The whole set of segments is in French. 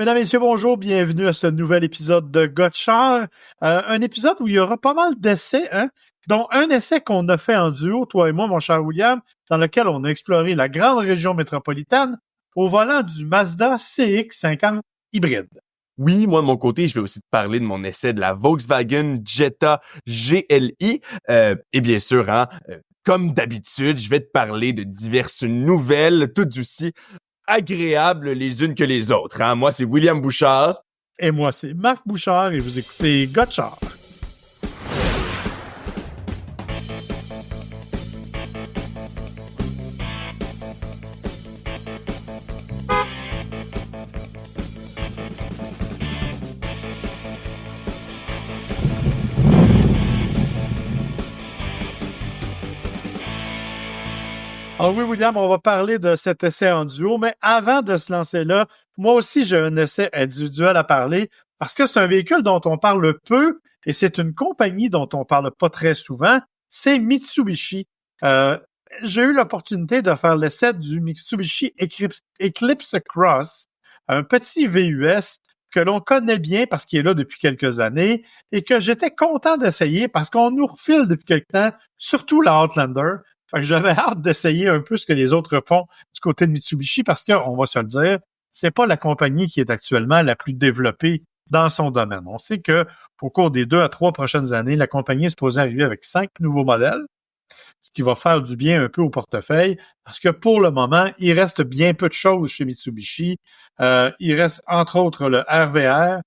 Mesdames, Messieurs, bonjour, bienvenue à ce nouvel épisode de Gotchard. Un épisode où il y aura pas mal d'essais, dont un essai qu'on a fait en duo, toi et moi, mon cher William, dans lequel on a exploré la grande région métropolitaine au volant du Mazda CX-50 hybride. Oui, moi de mon côté, je vais aussi te parler de mon essai de la Volkswagen Jetta GLI. Et bien sûr, comme d'habitude, je vais te parler de diverses nouvelles, toutes aussi agréables les unes que les autres. Moi, c'est William Bouchard. Et moi, c'est Marc Bouchard et vous écoutez Gotchard. Alors oui, William, on va parler de cet essai en duo, mais avant de se lancer là, moi aussi, j'ai un essai individuel à parler parce que c'est un véhicule dont on parle peu et c'est une compagnie dont on parle pas très souvent, c'est Mitsubishi. J'ai eu l'opportunité de faire l'essai du Mitsubishi Eclipse Cross, un petit VUS que l'on connaît bien parce qu'il est là depuis quelques années et que j'étais content d'essayer parce qu'on nous refile depuis quelque temps, surtout la Outlander. Fait que j'avais hâte d'essayer un peu ce que les autres font du côté de Mitsubishi parce qu'on va se le dire, c'est pas la compagnie qui est actuellement la plus développée dans son domaine. On sait que au cours des 2 à 3 prochaines années, la compagnie est supposée arriver avec 5 nouveaux modèles, ce qui va faire du bien un peu au portefeuille parce que pour le moment, il reste bien peu de choses chez Mitsubishi. Il reste entre autres le RVR,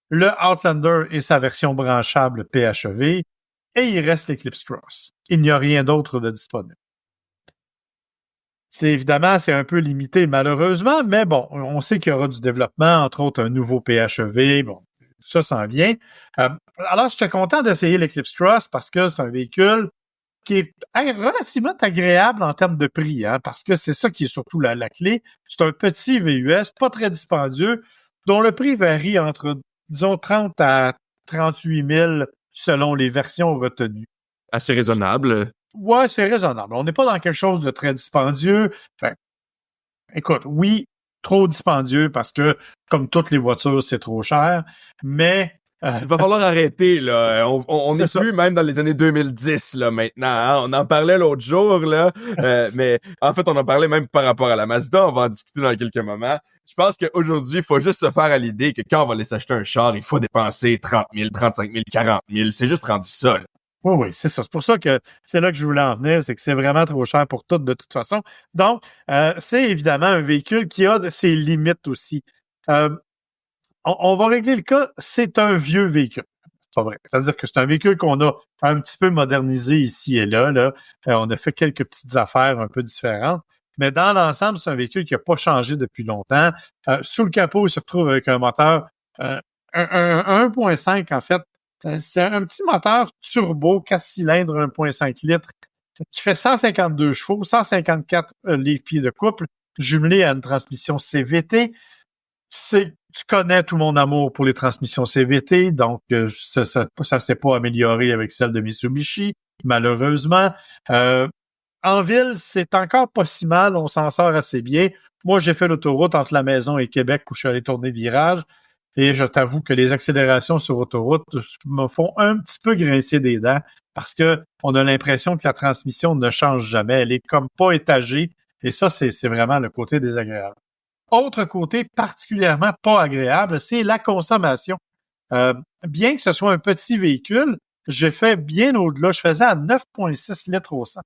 le Outlander et sa version branchable PHEV, et il reste l'Eclipse Cross. Il n'y a rien d'autre de disponible. C'est un peu limité malheureusement, mais bon, on sait qu'il y aura du développement, entre autres un nouveau PHEV, bon, ça s'en vient. Alors, j'étais content d'essayer l'Eclipse Cross parce que c'est un véhicule qui est relativement agréable en termes de prix, parce que c'est ça qui est surtout la clé. C'est un petit VUS, pas très dispendieux, dont le prix varie entre, disons, 30 à 38 000 selon les versions retenues. Assez raisonnable. Ouais, c'est raisonnable. On n'est pas dans quelque chose de très dispendieux. Enfin, écoute, oui, trop dispendieux parce que, comme toutes les voitures, c'est trop cher, mais... Il va falloir arrêter, là. On n'est ça. plus même dans les années 2010, là, maintenant. On en parlait l'autre jour, là. Mais en fait, on en parlait même par rapport à la Mazda. On va en discuter dans quelques moments. Je pense qu'aujourd'hui, il faut juste se faire à l'idée que quand on va aller s'acheter un char, il faut dépenser 30 000, 35 000, 40 000. C'est juste rendu ça, là. Oui, c'est ça. C'est pour ça que c'est là que je voulais en venir, c'est que c'est vraiment trop cher pour tout de toute façon. Donc, c'est évidemment un véhicule qui a ses limites aussi. On va régler le cas, c'est un vieux véhicule. C'est pas vrai. C'est-à-dire que c'est un véhicule qu'on a un petit peu modernisé ici et là. On a fait quelques petites affaires un peu différentes. Mais dans l'ensemble, c'est un véhicule qui n'a pas changé depuis longtemps. Sous le capot, il se retrouve avec un moteur, un 1.5 en fait. C'est un petit moteur turbo, 4 cylindres, 1.5 litres, qui fait 152 chevaux, 154 livres-pieds de couple, jumelé à une transmission CVT. Tu connais tout mon amour pour les transmissions CVT, donc ça s'est pas amélioré avec celle de Mitsubishi, malheureusement. En ville, c'est encore pas si mal, on s'en sort assez bien. Moi, j'ai fait l'autoroute entre la maison et Québec où je suis allé tourner virage, et je t'avoue que les accélérations sur autoroute me font un petit peu grincer des dents parce que on a l'impression que la transmission ne change jamais, elle est comme pas étagée, et ça, c'est vraiment le côté désagréable. Autre côté particulièrement pas agréable, c'est la consommation. Bien que ce soit un petit véhicule, j'ai fait bien au-delà. Je faisais à 9,6 litres au 100.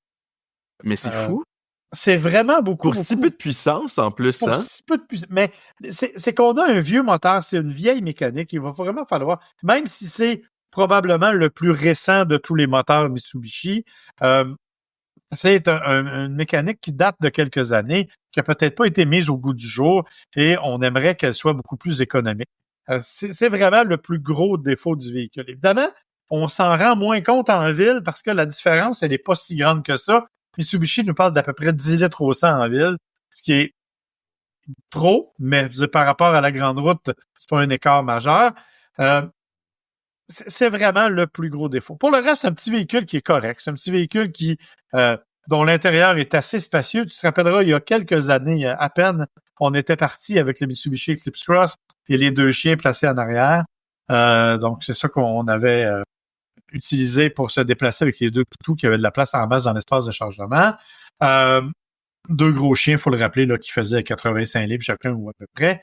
Mais c'est fou. C'est vraiment beaucoup. Pour si peu de puissance, en plus, Pour si peu de puissance. Mais c'est qu'on a un vieux moteur, c'est une vieille mécanique. Il va vraiment falloir, même si c'est probablement le plus récent de tous les moteurs Mitsubishi, c'est une mécanique qui date de quelques années, qui a peut-être pas été mise au goût du jour, et on aimerait qu'elle soit beaucoup plus économique. C'est vraiment le plus gros défaut du véhicule. Évidemment, on s'en rend moins compte en ville parce que la différence, elle n'est pas si grande que ça. Mitsubishi nous parle d'à peu près 10 litres au 100 en ville, ce qui est trop, mais par rapport à la grande route, c'est pas un écart majeur. C'est vraiment le plus gros défaut. Pour le reste, c'est un petit véhicule qui est correct. C'est un petit véhicule qui dont l'intérieur est assez spacieux. Tu te rappelleras, il y a quelques années à peine, on était parti avec le Mitsubishi Eclipse Cross et les 2 chiens placés en arrière. Donc, c'est ça qu'on avait utilisé pour se déplacer avec les 2 toutous qui avaient de la place en masse dans l'espace de chargement. 2 gros chiens, il faut le rappeler, là, qui faisaient 85 livres chacun ou à peu près.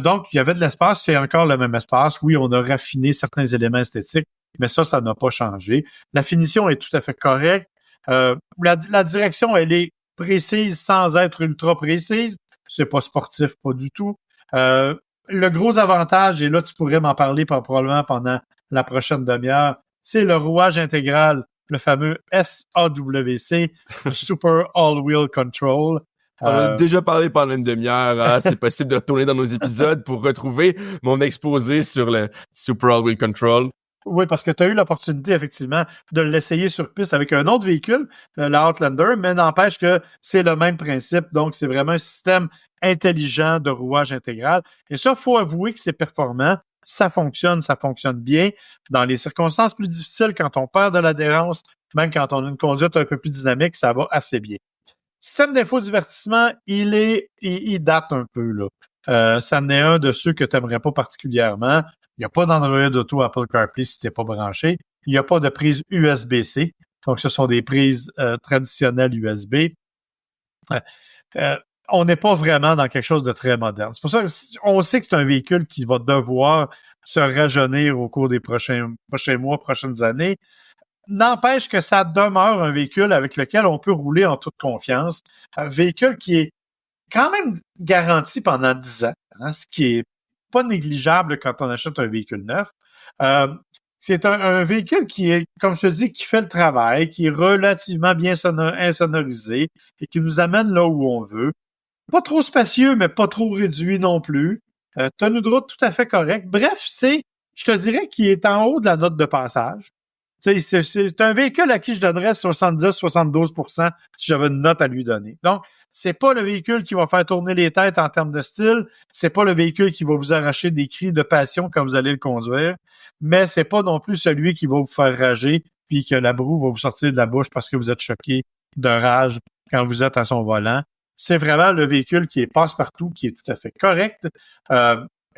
Donc, il y avait de l'espace, c'est encore le même espace. Oui, on a raffiné certains éléments esthétiques, mais ça n'a pas changé. La finition est tout à fait correcte. La direction, elle est précise sans être ultra précise. C'est pas sportif, pas du tout. Le gros avantage, et là, tu pourrais m'en parler probablement pendant la prochaine demi-heure, c'est le rouage intégral, le fameux SAWC, le Super All-Wheel Control. On a déjà parlé pendant une demi-heure. Hein? C'est possible de retourner dans nos épisodes pour retrouver mon exposé sur le Super All-Wheel Control. Oui, parce que tu as eu l'opportunité, effectivement, de l'essayer sur piste avec un autre véhicule, le Outlander, mais n'empêche que c'est le même principe. Donc, c'est vraiment un système intelligent de rouage intégral. Et ça, il faut avouer que c'est performant. Ça fonctionne bien. Dans les circonstances plus difficiles, quand on perd de l'adhérence, même quand on a une conduite un peu plus dynamique, ça va assez bien. Système d'infodivertissement, il date un peu, là. Ça en est un de ceux que tu n'aimerais pas particulièrement. Il n'y a pas d'Android Auto Apple CarPlay si tu n'es pas branché. Il n'y a pas de prise USB-C. Donc, ce sont des prises traditionnelles USB. On n'est pas vraiment dans quelque chose de très moderne. C'est pour ça qu'on sait que c'est un véhicule qui va devoir se rajeunir au cours des prochains mois, prochaines années. N'empêche que ça demeure un véhicule avec lequel on peut rouler en toute confiance. Un véhicule qui est quand même garanti pendant 10 ans, hein, ce qui est pas négligeable quand on achète un véhicule neuf. C'est un véhicule qui est, comme je te dis, qui fait le travail, qui est relativement bien insonorisé et qui nous amène là où on veut. Pas trop spacieux, mais pas trop réduit non plus. Tenue de route tout à fait correcte. Bref, je te dirais qu'il est en haut de la note de passage. C'est un véhicule à qui je donnerais 70-72% si j'avais une note à lui donner. Donc, c'est pas le véhicule qui va faire tourner les têtes en termes de style, c'est pas le véhicule qui va vous arracher des cris de passion quand vous allez le conduire, mais c'est pas non plus celui qui va vous faire rager puis que la broue va vous sortir de la bouche parce que vous êtes choqué de rage quand vous êtes à son volant. C'est vraiment le véhicule qui est passe-partout, qui est tout à fait correct,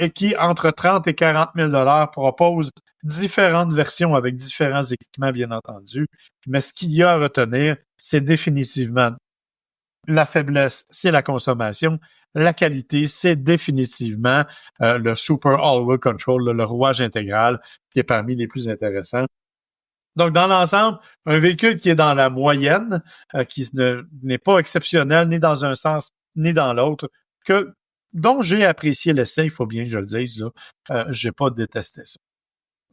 et qui, entre 30 et 40 000 $ propose différentes versions avec différents équipements, bien entendu. Mais ce qu'il y a à retenir, c'est définitivement la faiblesse, c'est la consommation. La qualité, c'est définitivement le Super All-Wheel Control, le rouage intégral, qui est parmi les plus intéressants. Donc, dans l'ensemble, un véhicule qui est dans la moyenne, qui n'est pas exceptionnel ni dans un sens ni dans l'autre, dont j'ai apprécié l'essai, il faut bien que je le dise, là, j'ai pas détesté ça.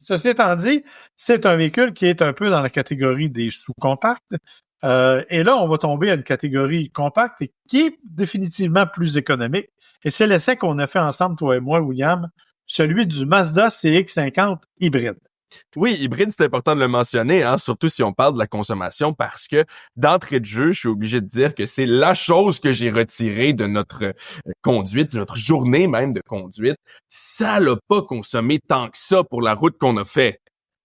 Ceci étant dit, c'est un véhicule qui est un peu dans la catégorie des sous-compacts. Et là, on va tomber à une catégorie compacte et qui est définitivement plus économique. Et c'est l'essai qu'on a fait ensemble, toi et moi, William, celui du Mazda CX-50 hybride. Oui, hybride, c'est important de le mentionner, hein, surtout si on parle de la consommation, parce que d'entrée de jeu, je suis obligé de dire que c'est la chose que j'ai retirée de notre conduite, de notre journée même de conduite. Ça l'a pas consommé tant que ça pour la route qu'on a fait.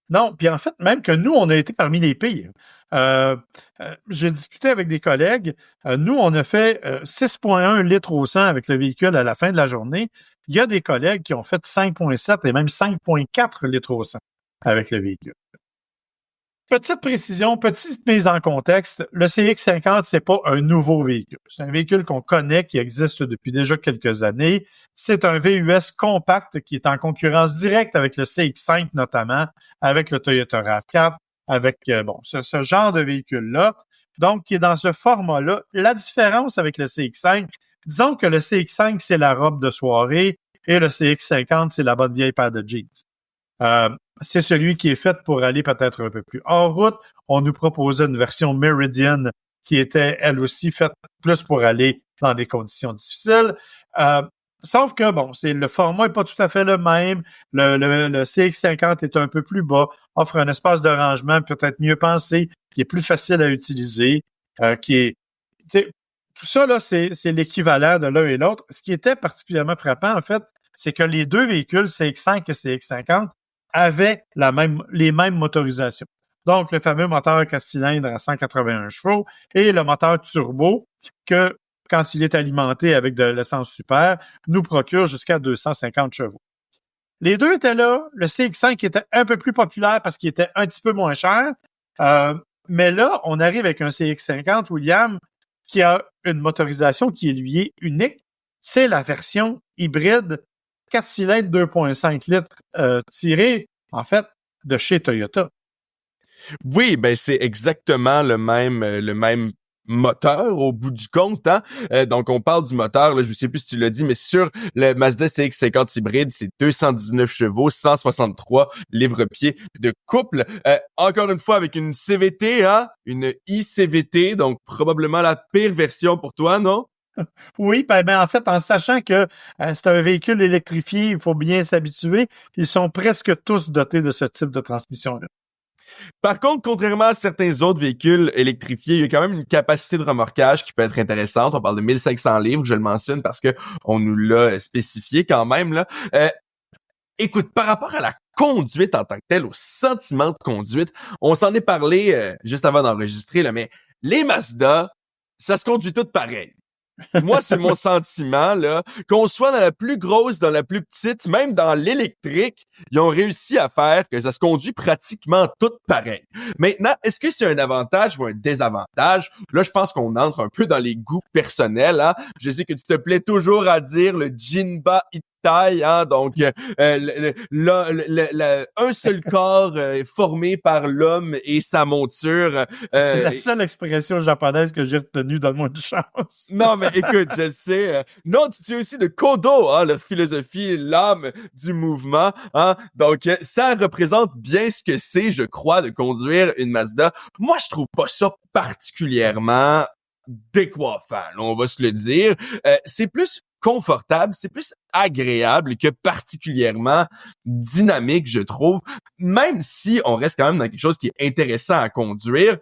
Non, puis en fait, même que nous, on a été parmi les pires. J'ai discuté avec des collègues. Nous, on a fait 6,1 litres au 100 avec le véhicule à la fin de la journée. Il y a des collègues qui ont fait 5,7 et même 5,4 litres au 100 avec le véhicule. Petite précision, petite mise en contexte, le CX-50, c'est pas un nouveau véhicule. C'est un véhicule qu'on connaît, qui existe depuis déjà quelques années. C'est un VUS compact qui est en concurrence directe avec le CX-5 notamment, avec le Toyota RAV4, avec ce genre de véhicule-là. Donc, qui est dans ce format-là. La différence avec le CX-5, disons que le CX-5, c'est la robe de soirée et le CX-50, c'est la bonne vieille paire de jeans. C'est celui qui est fait pour aller peut-être un peu plus hors route. On nous proposait une version Meridian qui était, elle aussi, faite plus pour aller dans des conditions difficiles. Sauf que, le format n'est pas tout à fait le même. Le CX-50 est un peu plus bas, offre un espace de rangement peut-être mieux pensé, qui est plus facile à utiliser, tout ça, là, c'est l'équivalent de l'un et l'autre. Ce qui était particulièrement frappant, en fait, c'est que les deux véhicules, CX-5 et CX-50, avaient les mêmes motorisations. Donc, le fameux moteur 4 cylindres à 181 chevaux et le moteur turbo que, quand il est alimenté avec de l'essence super, nous procure jusqu'à 250 chevaux. Les deux étaient là. Le CX-5 était un peu plus populaire parce qu'il était un petit peu moins cher. Mais là, on arrive avec un CX-50, William, qui a une motorisation qui lui est unique. C'est la version hybride 4 cylindres 2.5 litres tirée, en fait, de chez Toyota. Oui, ben c'est exactement le même moteur au bout du compte, hein. Donc on parle du moteur, là, je sais plus si tu l'as dit, mais sur le Mazda CX-50 hybride, c'est 219 chevaux, 163 livres-pieds de couple. Encore une fois avec une CVT, hein, une iCVT, donc probablement la pire version pour toi, non? Oui, ben en fait, en sachant que c'est un véhicule électrifié, il faut bien s'habituer. Ils sont presque tous dotés de ce type de transmission-là. Par contre, contrairement à certains autres véhicules électrifiés, il y a quand même une capacité de remorquage qui peut être intéressante. On parle de 1500 livres, je le mentionne parce que on nous l'a spécifié quand même, là. Écoute, par rapport à la conduite en tant que telle, au sentiment de conduite, on s'en est parlé juste avant d'enregistrer, là, mais les Mazda, ça se conduit tout pareil. Moi, c'est mon sentiment, là. Qu'on soit dans la plus grosse, dans la plus petite, même dans l'électrique, ils ont réussi à faire que ça se conduit pratiquement tout pareil. Maintenant, est-ce que c'est un avantage ou un désavantage? Là, je pense qu'on entre un peu dans les goûts personnels, hein. Je sais que tu te plais toujours à dire le Jinba Ittai, hein. Donc, un seul corps formé par l'homme et sa monture. C'est la seule expression japonaise que j'ai retenue, donne-moi une chance. Non, mais écoute, je le sais. Non, tu sais aussi de Kodo, hein, la philosophie, l'âme du mouvement, hein. Donc, ça représente bien ce que c'est, je crois, de conduire une Mazda. Moi, je trouve pas ça particulièrement décoiffant, là, on va se le dire. C'est plus confortable, c'est plus agréable que particulièrement dynamique, je trouve. Même si on reste quand même dans quelque chose qui est intéressant à conduire,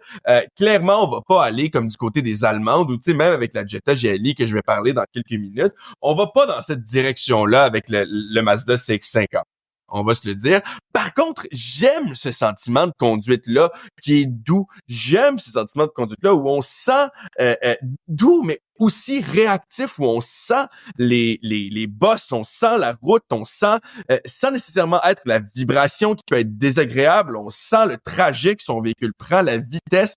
clairement, on va pas aller comme du côté des Allemandes ou tu sais même avec la Jetta GLI que je vais parler dans quelques minutes, on va pas dans cette direction-là avec le Mazda CX-50. On va se le dire. Par contre, j'aime ce sentiment de conduite-là qui est doux. J'aime ce sentiment de conduite-là où on sent doux, mais aussi réactif, où on sent les bosses, on sent la route, on sent, sans nécessairement être la vibration qui peut être désagréable, on sent le trajet que son véhicule prend, la vitesse.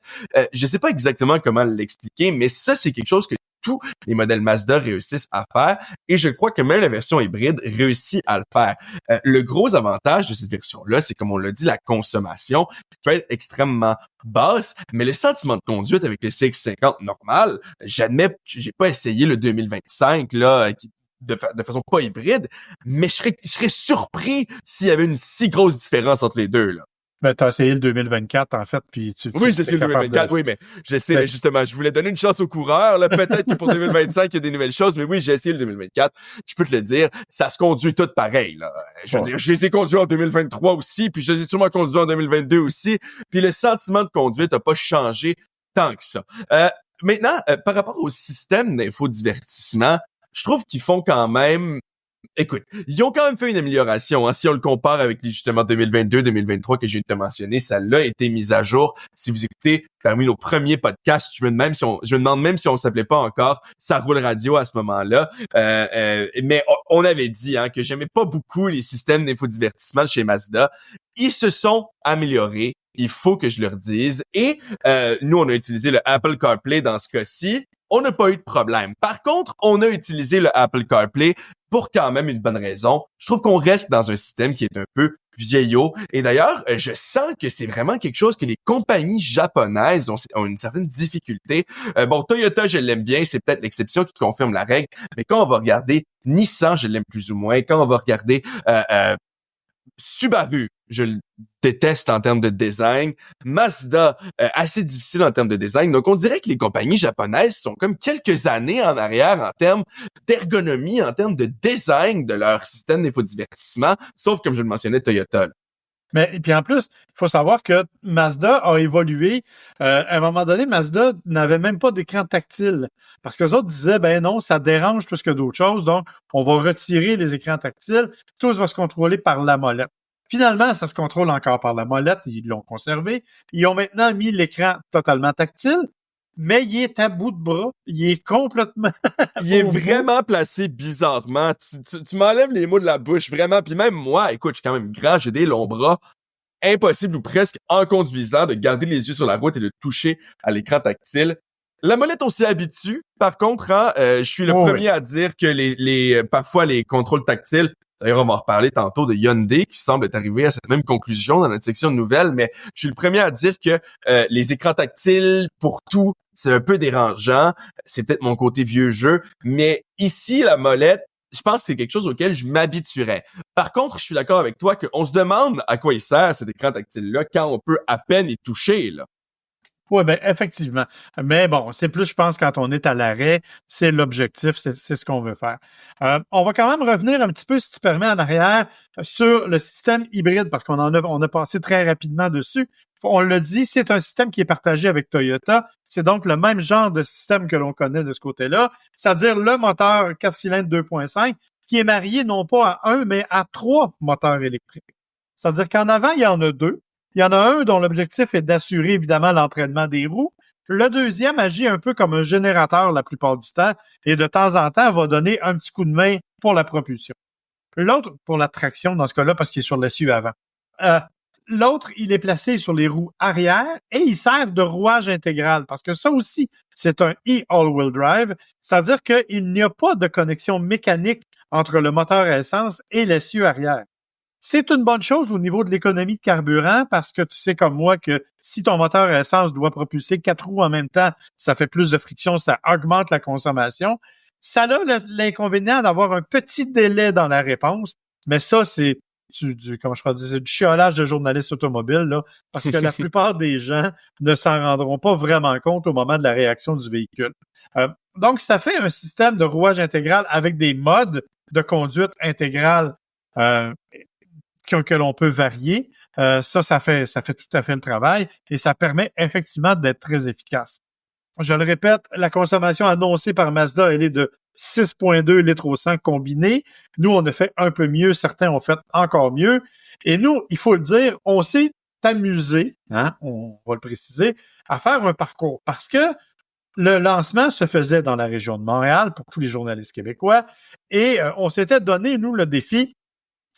Je sais pas exactement comment l'expliquer, mais ça, c'est quelque chose que tous les modèles Mazda réussissent à faire et je crois que même la version hybride réussit à le faire. Le gros avantage de cette version-là, c'est comme on l'a dit, la consommation qui peut être extrêmement basse, mais le sentiment de conduite avec le CX-50 normal, j'admets, j'ai pas essayé le 2025 là, de façon pas hybride, mais je serais surpris s'il y avait une si grosse différence entre les deux là. Ben, t'as essayé le 2024, en fait, puis Oui, j'ai essayé le 2024, oui, mais j'essaie, Ben, justement, je voulais donner une chance aux coureurs, là, peut-être que pour 2025, il y a des nouvelles choses, mais oui, j'ai essayé le 2024. Je peux te le dire, ça se conduit tout pareil, là. Je veux dire, je les ai conduits en 2023 aussi, puis je les ai sûrement conduits en 2022 aussi, puis le sentiment de conduite n'a pas changé tant que ça. Maintenant, par rapport au système d'infodivertissement, je trouve qu'ils font quand même. Écoute, ils ont quand même fait une amélioration, hein. Si on le compare avec les justement 2022-2023 que j'ai te mentionné, ça l'a été mis à jour. Si vous écoutez parmi nos premiers podcasts, je me demande même si on s'appelait pas encore Ça roule radio à ce moment-là. Mais on avait dit hein, que j'aimais pas beaucoup les systèmes d'infodivertissement chez Mazda. Ils se sont améliorés. Il faut que je leur dise. Et nous, on a utilisé le Apple CarPlay dans ce cas-ci. On n'a pas eu de problème. Par contre, on a utilisé le Apple CarPlay pour quand même une bonne raison. Je trouve qu'on reste dans un système qui est un peu vieillot. Et d'ailleurs, je sens que c'est vraiment quelque chose que les compagnies japonaises ont une certaine difficulté. Bon, Toyota, je l'aime bien, c'est peut-être l'exception qui confirme la règle. Mais quand on va regarder Nissan, je l'aime plus ou moins. Quand on va regarder Subaru, je le déteste en termes de design. Mazda, assez difficile en termes de design. Donc, on dirait que les compagnies japonaises sont comme quelques années en arrière en termes d'ergonomie, en termes de design de leur système d'infodivertissement, sauf, comme je le mentionnais, Toyota. Mais puis en plus, il faut savoir que Mazda a évolué. À un moment donné, Mazda n'avait même pas d'écran tactile. Parce que les autres disaient, ben non, ça dérange plus que d'autres choses. Donc, on va retirer les écrans tactiles. Tout va se contrôler par la molette. Finalement, ça se contrôle encore par la molette, ils l'ont conservé. Ils ont maintenant mis l'écran totalement tactile, mais il est à bout de bras. Il est complètement... Il est vraiment placé bizarrement. Tu m'enlèves les mots de la bouche, vraiment. Puis même moi, écoute, je suis quand même grand, j'ai des longs bras. Impossible ou presque en conduisant de garder les yeux sur la route et de toucher à l'écran tactile. La molette, on s'y habitue. Par contre, je suis le premier à dire que parfois les contrôles tactiles, d'ailleurs, on va en reparler tantôt de Hyundai qui semble être arrivé à cette même conclusion dans notre section de nouvelles, mais je suis le premier à dire que les écrans tactiles, pour tout, c'est un peu dérangeant. C'est peut-être mon côté vieux jeu, mais ici, la molette, je pense que c'est quelque chose auquel je m'habituerais. Par contre, je suis d'accord avec toi qu'on se demande à quoi il sert cet écran tactile-là quand on peut à peine y toucher, là. Oui, ben effectivement. Mais bon, c'est plus, je pense, quand on est à l'arrêt, c'est l'objectif, c'est ce qu'on veut faire. On va quand même revenir un petit peu, si tu permets, en arrière sur le système hybride, parce qu'on on a passé très rapidement dessus. On l'a dit, c'est un système qui est partagé avec Toyota. C'est donc le même genre de système que l'on connaît de ce côté-là, c'est-à-dire le moteur 4 cylindres 2.5 qui est marié non pas à un, mais à 3 moteurs électriques. C'est-à-dire qu'en avant, il y en a 2. Il y en a un dont l'objectif est d'assurer évidemment l'entraînement des roues. Le deuxième agit un peu comme un générateur la plupart du temps et de temps en temps va donner un petit coup de main pour la propulsion. L'autre, pour la traction dans ce cas-là, parce qu'il est sur l'essieu avant. L'autre, il est placé sur les roues arrière et il sert de rouage intégral parce que ça aussi, c'est un e-all-wheel drive, c'est-à-dire qu'il n'y a pas de connexion mécanique entre le moteur à essence et l'essieu arrière. C'est une bonne chose au niveau de l'économie de carburant parce que tu sais comme moi que si ton moteur à essence doit propulser 4 roues en même temps, ça fait plus de friction, ça augmente la consommation. Ça a l'inconvénient d'avoir un petit délai dans la réponse, mais ça, c'est comment je pourrais dire, c'est du chiolage de journalistes automobiles, là, parce que la plupart des gens ne s'en rendront pas vraiment compte au moment de la réaction du véhicule. Donc, ça fait un système de rouage intégral avec des modes de conduite intégrale que l'on peut varier. Ça fait tout à fait le travail et ça permet effectivement d'être très efficace. Je le répète, la consommation annoncée par Mazda, elle est de 6,2 litres au 100 combiné. Nous, on a fait un peu mieux. Certains ont fait encore mieux. Et nous, il faut le dire, on s'est amusé, hein, on va le préciser, à faire un parcours parce que le lancement se faisait dans la région de Montréal pour tous les journalistes québécois et on s'était donné, nous, le défi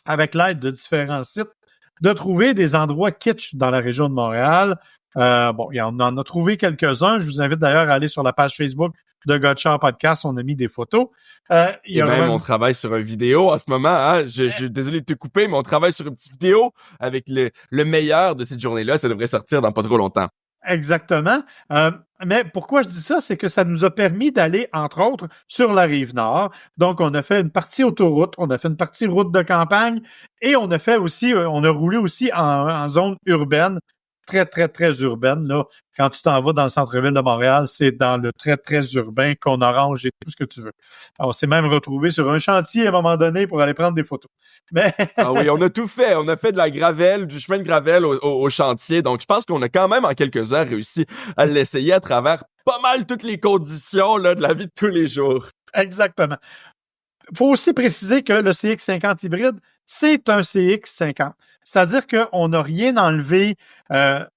avec l'aide de différents sites, de trouver des endroits kitsch dans la région de Montréal. On en a trouvé quelques-uns. Je vous invite d'ailleurs à aller sur la page Facebook de Godchar Podcast. On a mis des photos. Et même, on travaille sur une vidéo en ce moment. Hein? Je suis désolé de te couper, mais on travaille sur une petite vidéo avec le meilleur de cette journée-là. Ça devrait sortir dans pas trop longtemps. Exactement. Mais pourquoi je dis ça, c'est que ça nous a permis d'aller, entre autres, sur la Rive-Nord. Donc, on a fait une partie autoroute, on a fait une partie route de campagne et on a roulé aussi en zone urbaine, très, très, très urbaine. Là, quand tu t'en vas dans le centre-ville de Montréal, c'est dans le très, très urbain qu'on arrange et tout ce que tu veux. Alors, on s'est même retrouvé sur un chantier à un moment donné pour aller prendre des photos. Mais ah oui, on a tout fait. On a fait de la gravelle, du chemin de gravelle au chantier. Donc, je pense qu'on a quand même en quelques heures réussi à l'essayer à travers pas mal toutes les conditions là, de la vie de tous les jours. Exactement. Il faut aussi préciser que le CX-50 hybride, c'est un CX-50. C'est-à-dire qu'on n'a rien enlevé.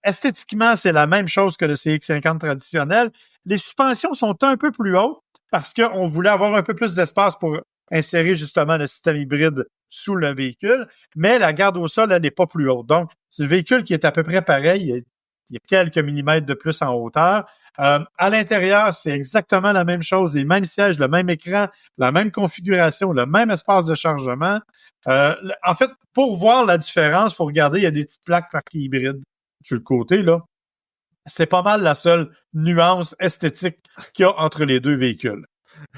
Esthétiquement, c'est la même chose que le CX-50 traditionnel. Les suspensions sont un peu plus hautes parce qu'on voulait avoir un peu plus d'espace pour insérer justement le système hybride sous le véhicule, mais la garde au sol, elle n'est pas plus haute. Donc, c'est le véhicule qui est à peu près pareil. Il y a quelques millimètres de plus en hauteur. À l'intérieur, c'est exactement la même chose, les mêmes sièges, le même écran, la même configuration, le même espace de chargement. En fait, pour voir la différence, il faut regarder, il y a des petites plaques parquet hybrides sur le côté, là. C'est pas mal la seule nuance esthétique qu'il y a entre les deux véhicules.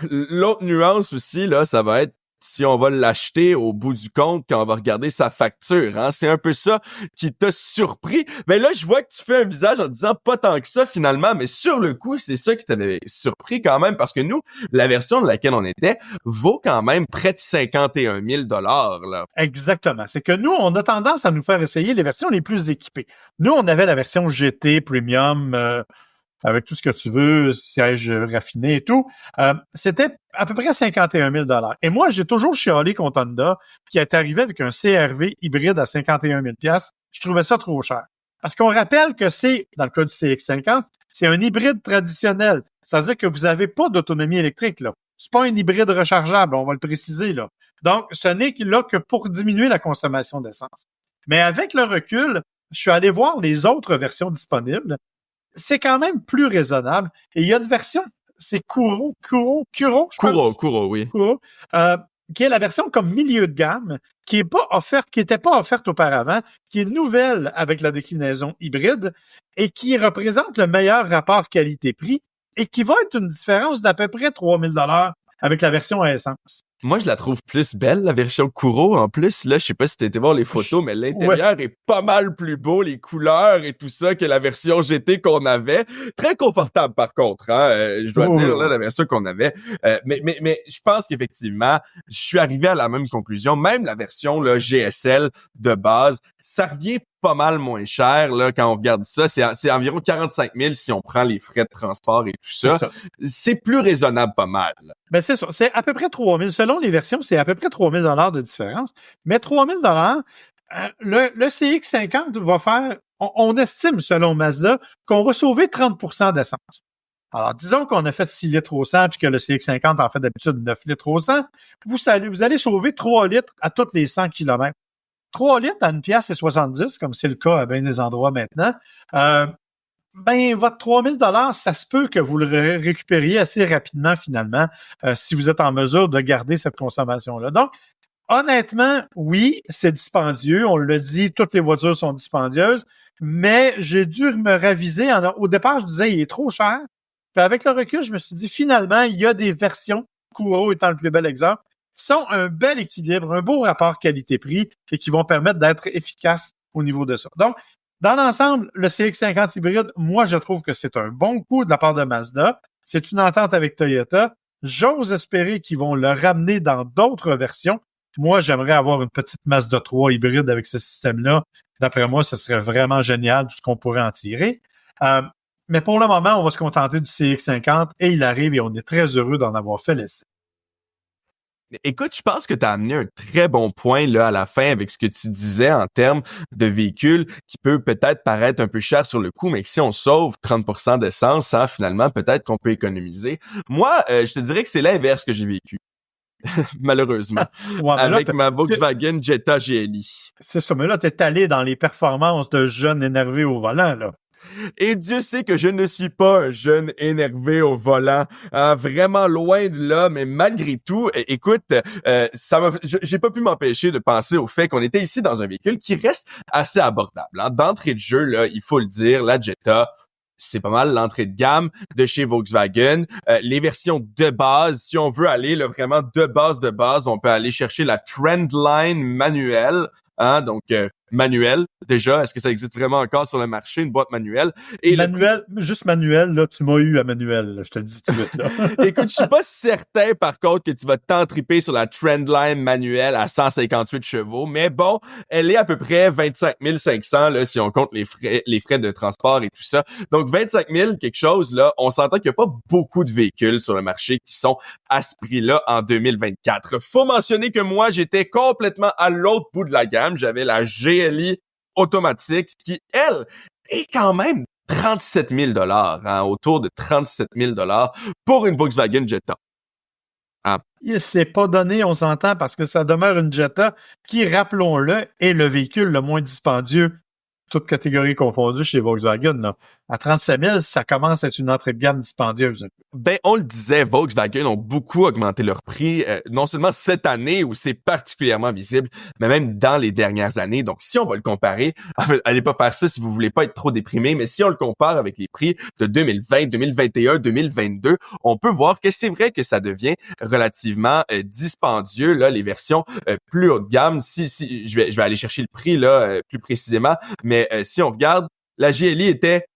L'autre nuance aussi, là, ça va être si on va l'acheter au bout du compte quand on va regarder sa facture. Hein? C'est un peu ça qui t'a surpris. Mais là, je vois que tu fais un visage en disant pas tant que ça finalement, mais sur le coup, c'est ça qui t'avait surpris quand même parce que nous, la version de laquelle on était vaut quand même près de 51 000 là. Exactement. C'est que nous, on a tendance à nous faire essayer les versions les plus équipées. Nous, on avait la version GT, Premium, avec tout ce que tu veux, siège raffiné et tout. C'était à peu près 51 000 $. Et moi, j'ai toujours chialé contre Honda, qui est arrivé avec un CR-V hybride à 51 000 $. Je trouvais ça trop cher. Parce qu'on rappelle que c'est, dans le cas du CX-50, c'est un hybride traditionnel. Ça veut dire que vous n'avez pas d'autonomie électrique, là. C'est pas un hybride rechargeable, on va le préciser, là. Donc, ce n'est là que pour diminuer la consommation d'essence. Mais avec le recul, je suis allé voir les autres versions disponibles. C'est quand même plus raisonnable. Et il y a une version, c'est Kuro, je pense. Kuro, oui. Kuro, qui est la version comme milieu de gamme, qui n'était pas offerte auparavant, qui est nouvelle avec la déclinaison hybride et qui représente le meilleur rapport qualité-prix et qui va être une différence d'à peu près 3 000 $ avec la version à essence. Moi, je la trouve plus belle, la version Kuro. En plus, là, je sais pas si t'as été voir les photos, mais l'intérieur est pas mal plus beau, les couleurs et tout ça, que la version GT qu'on avait. Très confortable, par contre, hein. Je dois dire, là, la version qu'on avait. Mais je pense qu'effectivement, je suis arrivé à la même conclusion. Même la version, là, GSL de base, ça revient pas mal moins cher, là, quand on regarde ça. C'est environ 45 000 si on prend les frais de transport et tout ça. C'est plus raisonnable pas mal. Ben, c'est ça. C'est à peu près 3 000. Selon les versions, c'est à peu près 3 000 $ de différence. Mais 3 000 $, le CX-50 va faire, on estime, selon Mazda, qu'on va sauver 30 % d'essence. Alors, disons qu'on a fait 6 litres au 100 puis que le CX-50 en fait d'habitude 9 litres au 100. Vous allez sauver 3 litres à tous les 100 km. 3 litres à 1,70 $, comme c'est le cas à bien des endroits maintenant. Votre 3 000 $, ça se peut que vous le récupériez assez rapidement finalement si vous êtes en mesure de garder cette consommation-là. Donc, honnêtement, oui, c'est dispendieux. On le dit, toutes les voitures sont dispendieuses, mais j'ai dû me raviser. Au départ, je disais, il est trop cher. Puis avec le recul, je me suis dit, finalement, il y a des versions, Kuro étant le plus bel exemple, qui sont un bel équilibre, un beau rapport qualité-prix et qui vont permettre d'être efficaces au niveau de ça. Donc, dans l'ensemble, le CX-50 hybride, moi, je trouve que c'est un bon coup de la part de Mazda. C'est une entente avec Toyota. J'ose espérer qu'ils vont le ramener dans d'autres versions. Moi, j'aimerais avoir une petite Mazda 3 hybride avec ce système-là. D'après moi, ce serait vraiment génial tout ce qu'on pourrait en tirer. Mais pour le moment, on va se contenter du CX-50 et il arrive et on est très heureux d'en avoir fait l'essai. Écoute, je pense que tu as amené un très bon point là à la fin avec ce que tu disais en termes de véhicules qui peut peut-être paraître un peu cher sur le coup, mais que si on sauve 30 % d'essence, hein, finalement, peut-être qu'on peut économiser. Moi, je te dirais que c'est l'inverse que j'ai vécu. Malheureusement. Avec ma Volkswagen Jetta GLI. C'est ça, mais là, t'es allé dans les performances de jeunes énervés au volant, là. Et Dieu sait que je ne suis pas un jeune énervé au volant, hein, vraiment loin de là, mais malgré tout, écoute, j'ai pas pu m'empêcher de penser au fait qu'on était ici dans un véhicule qui reste assez abordable. Hein. D'entrée de jeu, là, il faut le dire, la Jetta, c'est pas mal l'entrée de gamme de chez Volkswagen. Les versions de base, si on veut aller là, vraiment de base, on peut aller chercher la Trendline manuelle. Hein, donc, manuel, déjà, est-ce que ça existe vraiment encore sur le marché, une boîte manuelle? Et juste manuel, là, tu m'as eu à manuel, là, je te le dis tout de suite, là. Écoute, je suis pas certain, par contre, que tu vas t'entriper sur la Trendline manuelle à 158 chevaux, mais bon, elle est à peu près 25 500, là, si on compte les frais de transport et tout ça. Donc, 25 000 quelque chose, là, on s'entend qu'il y a pas beaucoup de véhicules sur le marché qui sont à ce prix-là en 2024. Faut mentionner que moi, j'étais complètement à l'autre bout de la gamme. J'avais la GLI automatique qui, elle, est quand même 37 000 $, hein, autour de 37 000 $ pour une Volkswagen Jetta. Ah. Il s'est pas donné, on s'entend, parce que ça demeure une Jetta qui, rappelons-le, est le véhicule le moins dispendieux, toutes catégories confondues chez Volkswagen, là. À 37 000, ça commence à être une entrée de gamme dispendieuse. Ben, on le disait, Volkswagen ont beaucoup augmenté leur prix, non seulement cette année où c'est particulièrement visible, mais même dans les dernières années. Donc, si on va le comparer, en fait, allez pas faire ça si vous voulez pas être trop déprimé, mais si on le compare avec les prix de 2020, 2021, 2022, on peut voir que c'est vrai que ça devient relativement dispendieux, là, les versions plus haut de gamme. Si je vais aller chercher le prix, là, plus précisément, mais si on regarde, la GLI était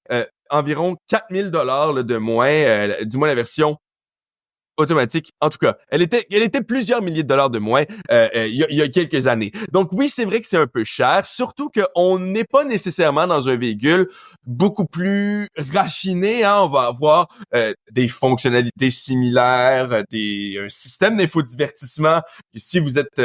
environ 4 000 $ de moins, du moins la version automatique. En tout cas, elle était plusieurs milliers de dollars de moins il y a quelques années. Donc oui, c'est vrai que c'est un peu cher, surtout qu'on n'est pas nécessairement dans un véhicule beaucoup plus raffiné. Hein? On va avoir des fonctionnalités similaires, un système d'infodivertissement. Si vous êtes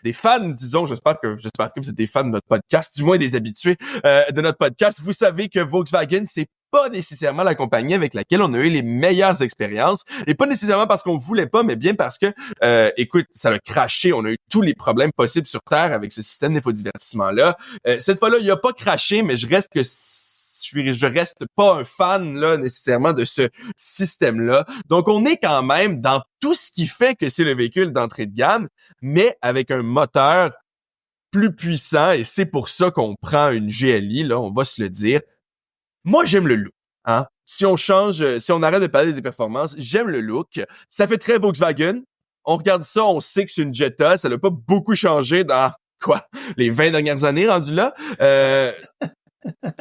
des fans, disons, j'espère que vous êtes des fans de notre podcast, du moins des habitués de notre podcast, vous savez que Volkswagen, c'est pas nécessairement la compagnie avec laquelle on a eu les meilleures expériences, et pas nécessairement parce qu'on voulait pas, mais bien parce que, écoute, ça a craché, on a eu tous les problèmes possibles sur Terre avec ce système d'infodivertissement-là. Cette fois-là, il a pas craché, mais je reste pas un fan là nécessairement de ce système-là. Donc on est quand même dans tout ce qui fait que c'est le véhicule d'entrée de gamme, mais avec un moteur plus puissant, et c'est pour ça qu'on prend une GLI, là, on va se le dire. Moi, j'aime le look, hein. Si on arrête de parler des performances, j'aime le look. Ça fait très Volkswagen. On regarde ça, on sait que c'est une Jetta. Ça n'a pas beaucoup changé dans, les 20 dernières années rendues là.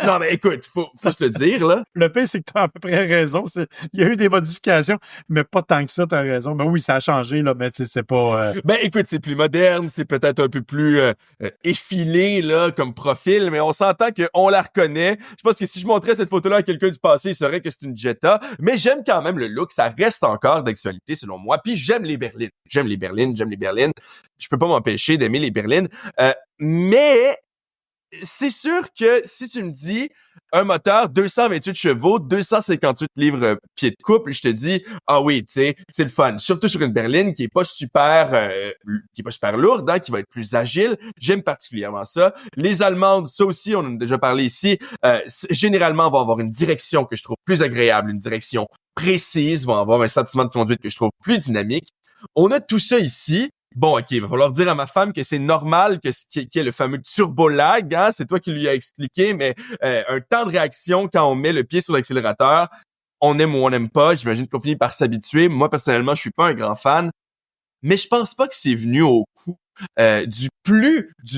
Non, mais écoute, faut se le dire, là. Le pire, c'est que tu as à peu près raison. Il y a eu des modifications, mais pas tant que ça, tu as raison. Ben oui, ça a changé, là, mais tu sais, c'est pas... Ben écoute, c'est plus moderne, c'est peut-être un peu plus effilé, là, comme profil, mais on s'entend qu'on la reconnaît. Je pense que si je montrais cette photo-là à quelqu'un du passé, il saurait que c'est une Jetta, mais j'aime quand même le look, ça reste encore d'actualité, selon moi. Puis j'aime les berlines. J'aime les berlines. Je peux pas m'empêcher d'aimer les berlines. Mais... c'est sûr que si tu me dis un moteur 228 chevaux, 258 livres pieds de couple, je te dis ah oui, tu sais, c'est le fun. Surtout sur une berline qui est pas super lourde, hein, qui va être plus agile. J'aime particulièrement ça. Les allemandes, ça aussi, on en a déjà parlé ici. Généralement, vont avoir une direction que je trouve plus agréable, une direction précise, vont avoir un sentiment de conduite que je trouve plus dynamique. On a tout ça ici. Bon, OK, il va falloir dire à ma femme que c'est normal qu'il y ait le fameux turbo-lag, hein, c'est toi qui lui as expliqué, mais un temps de réaction quand on met le pied sur l'accélérateur, on aime ou on n'aime pas, j'imagine qu'on finit par s'habituer. Moi, personnellement, je suis pas un grand fan, mais je pense pas que c'est venu au coup du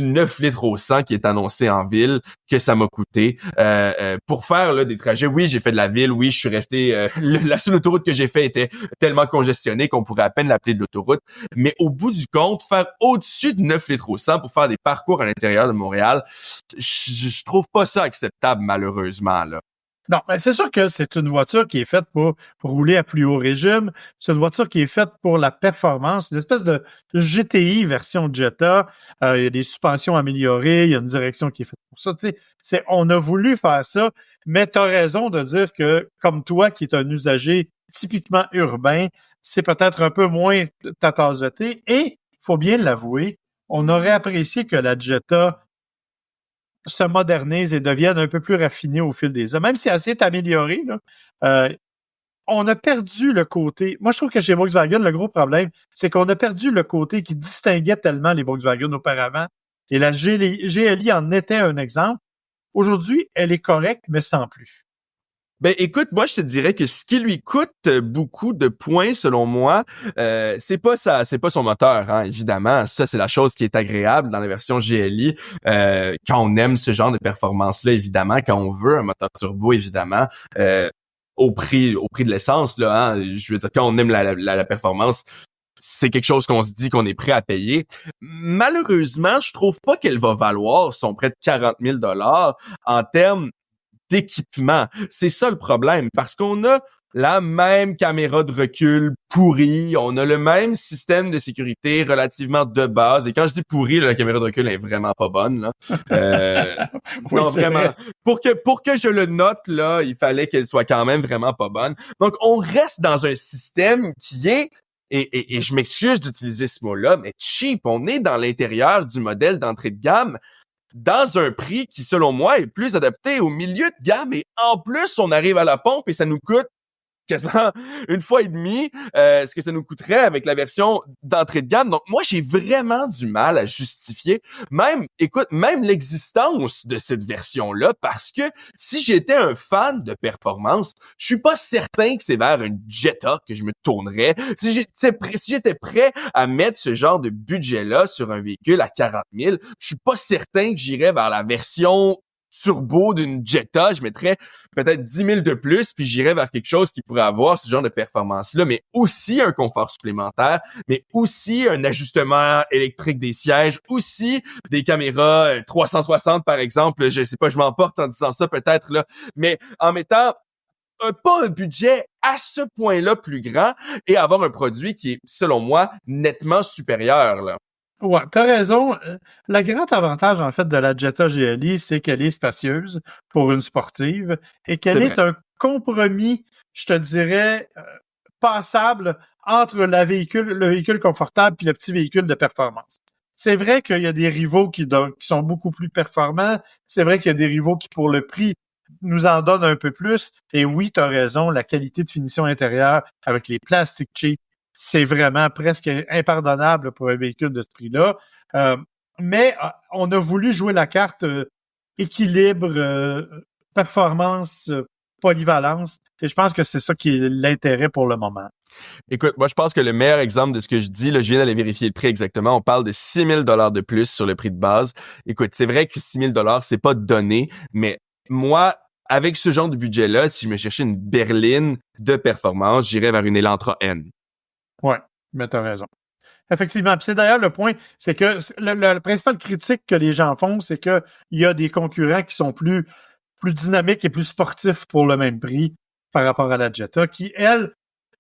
9 litres au 100 qui est annoncé en ville que ça m'a coûté pour faire là des trajets. Oui, j'ai fait de la ville, oui, je suis resté la seule autoroute que j'ai fait était tellement congestionnée qu'on pourrait à peine l'appeler de l'autoroute, mais au bout du compte, faire au-dessus de 9 litres au 100 pour faire des parcours à l'intérieur de Montréal, je trouve pas ça acceptable malheureusement là. Non, mais c'est sûr que c'est une voiture qui est faite pour rouler à plus haut régime. C'est une voiture qui est faite pour la performance, une espèce de GTI version Jetta. Il y a des suspensions améliorées, il y a une direction qui est faite pour ça. Tu sais, on a voulu faire ça, mais tu as raison de dire que, comme toi, qui est un usager typiquement urbain, c'est peut-être un peu moins ta tasse de thé. Et, il faut bien l'avouer, on aurait apprécié que la Jetta se modernise et devienne un peu plus raffinée au fil des ans. Même si elle s'est améliorée, là, on a perdu le côté... Moi, je trouve que chez Volkswagen, le gros problème, c'est qu'on a perdu le côté qui distinguait tellement les Volkswagen auparavant. Et la GLI en était un exemple. Aujourd'hui, elle est correcte, mais sans plus. Ben écoute, moi je te dirais que ce qui lui coûte beaucoup de points selon moi, c'est pas son moteur, hein, évidemment. Ça c'est la chose qui est agréable dans la version GLI. Quand on aime ce genre de performance-là, évidemment, quand on veut un moteur turbo, évidemment, au prix de l'essence, là, hein, je veux dire, quand on aime la performance, c'est quelque chose qu'on se dit qu'on est prêt à payer. Malheureusement, je trouve pas qu'elle va valoir son près de 40 000 $ en termes d'équipement. C'est ça le problème, parce qu'on a la même caméra de recul pourrie, on a le même système de sécurité relativement de base, et quand je dis pourri, la caméra de recul est vraiment pas bonne, là. Oui, non, vraiment. vrai. Pour que je le note, là, il fallait qu'elle soit quand même vraiment pas bonne. Donc, on reste dans un système qui est et je m'excuse d'utiliser ce mot-là, mais cheap. On est dans l'intérieur du modèle d'entrée de gamme, dans un prix qui, selon moi, est plus adapté au milieu de gamme. Et en plus, on arrive à la pompe et ça nous coûte quasiment une fois et demie ce que ça nous coûterait avec la version d'entrée de gamme. Donc, moi, j'ai vraiment du mal à justifier même l'existence de cette version-là, parce que si j'étais un fan de performance, je suis pas certain que c'est vers une Jetta que je me tournerais. Si j'étais prêt à mettre ce genre de budget-là sur un véhicule à 40 000, je suis pas certain que j'irais vers la version turbo d'une Jetta, je mettrais peut-être 10 000 de plus, puis j'irais vers quelque chose qui pourrait avoir ce genre de performance-là, mais aussi un confort supplémentaire, mais aussi un ajustement électrique des sièges, aussi des caméras 360 par exemple. Je sais pas, je m'emporte en disant ça peut-être là, mais en mettant pas un budget à ce point-là plus grand et avoir un produit qui est, selon moi, nettement supérieur, là. Ouais, t'as raison. Le grand avantage, en fait, de la Jetta GLI, c'est qu'elle est spacieuse pour une sportive et qu'elle est un compromis, je te dirais, passable entre le véhicule confortable puis le petit véhicule de performance. C'est vrai qu'il y a des rivaux qui sont beaucoup plus performants. C'est vrai qu'il y a des rivaux qui, pour le prix, nous en donnent un peu plus. Et oui, t'as raison, la qualité de finition intérieure avec les plastiques cheap, c'est vraiment presque impardonnable pour un véhicule de ce prix-là. Mais on a voulu jouer la carte équilibre, performance, polyvalence. Et je pense que c'est ça qui est l'intérêt pour le moment. Écoute, moi, je pense que le meilleur exemple de ce que je dis, là, je viens d'aller vérifier le prix exactement. On parle de 6 000 $ de plus sur le prix de base. Écoute, c'est vrai que 6 000 $, c'est pas donné, mais moi, avec ce genre de budget-là, si je me cherchais une berline de performance, j'irais vers une Elantra N. Ouais, mais t'as raison. Effectivement. Puis c'est d'ailleurs le point, c'est que le principal critique que les gens font, c'est que il y a des concurrents qui sont plus dynamiques et plus sportifs pour le même prix par rapport à la Jetta, qui, elle,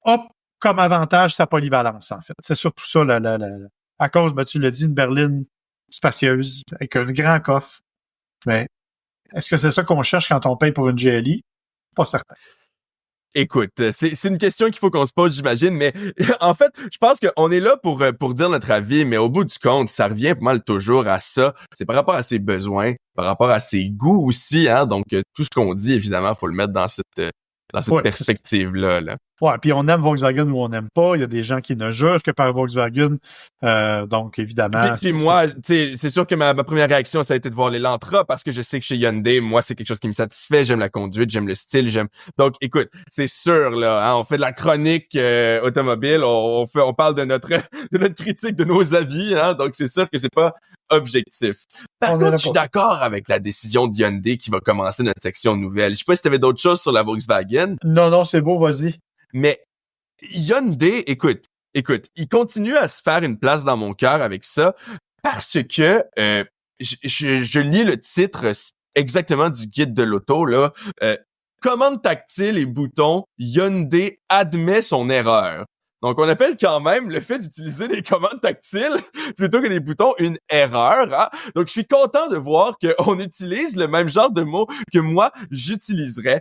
a comme avantage sa polyvalence, en fait. C'est surtout ça, à cause, ben, tu l'as dit, une berline spacieuse, avec un grand coffre. Mais est-ce que c'est ça qu'on cherche quand on paye pour une GLI? Pas certain. Écoute, c'est une question qu'il faut qu'on se pose, j'imagine, mais en fait, je pense qu'on est là pour dire notre avis, mais au bout du compte, ça revient pas mal toujours à ça. C'est par rapport à ses besoins, par rapport à ses goûts aussi, hein. Donc, tout ce qu'on dit, évidemment, faut le mettre dans cette perspective-là, là. Ouais, puis on aime Volkswagen ou on n'aime pas. Il y a des gens qui ne jugent que par Volkswagen. Donc, évidemment... Puis moi, tu sais, c'est sûr que ma première réaction, ça a été de voir l'Elantra parce que je sais que chez Hyundai, moi, c'est quelque chose qui me satisfait. J'aime la conduite, j'aime le style, j'aime... Donc, écoute, c'est sûr, là, hein, on fait de la chronique automobile, on parle de notre critique, de nos avis, hein, donc c'est sûr que c'est pas objectif. Par contre, je suis d'accord avec la décision de Hyundai qui va commencer notre section nouvelle. Je sais pas si t'avais d'autres choses sur la Volkswagen. Non, c'est beau, vas-y. Mais Hyundai, écoute, il continue à se faire une place dans mon cœur avec ça parce que je lis le titre exactement du guide de l'auto là. Commande tactile et boutons, Hyundai admet son erreur. Donc, on appelle quand même le fait d'utiliser des commandes tactiles plutôt que des boutons une erreur. Hein? Donc, je suis content de voir qu'on utilise le même genre de mots que moi, j'utiliserais.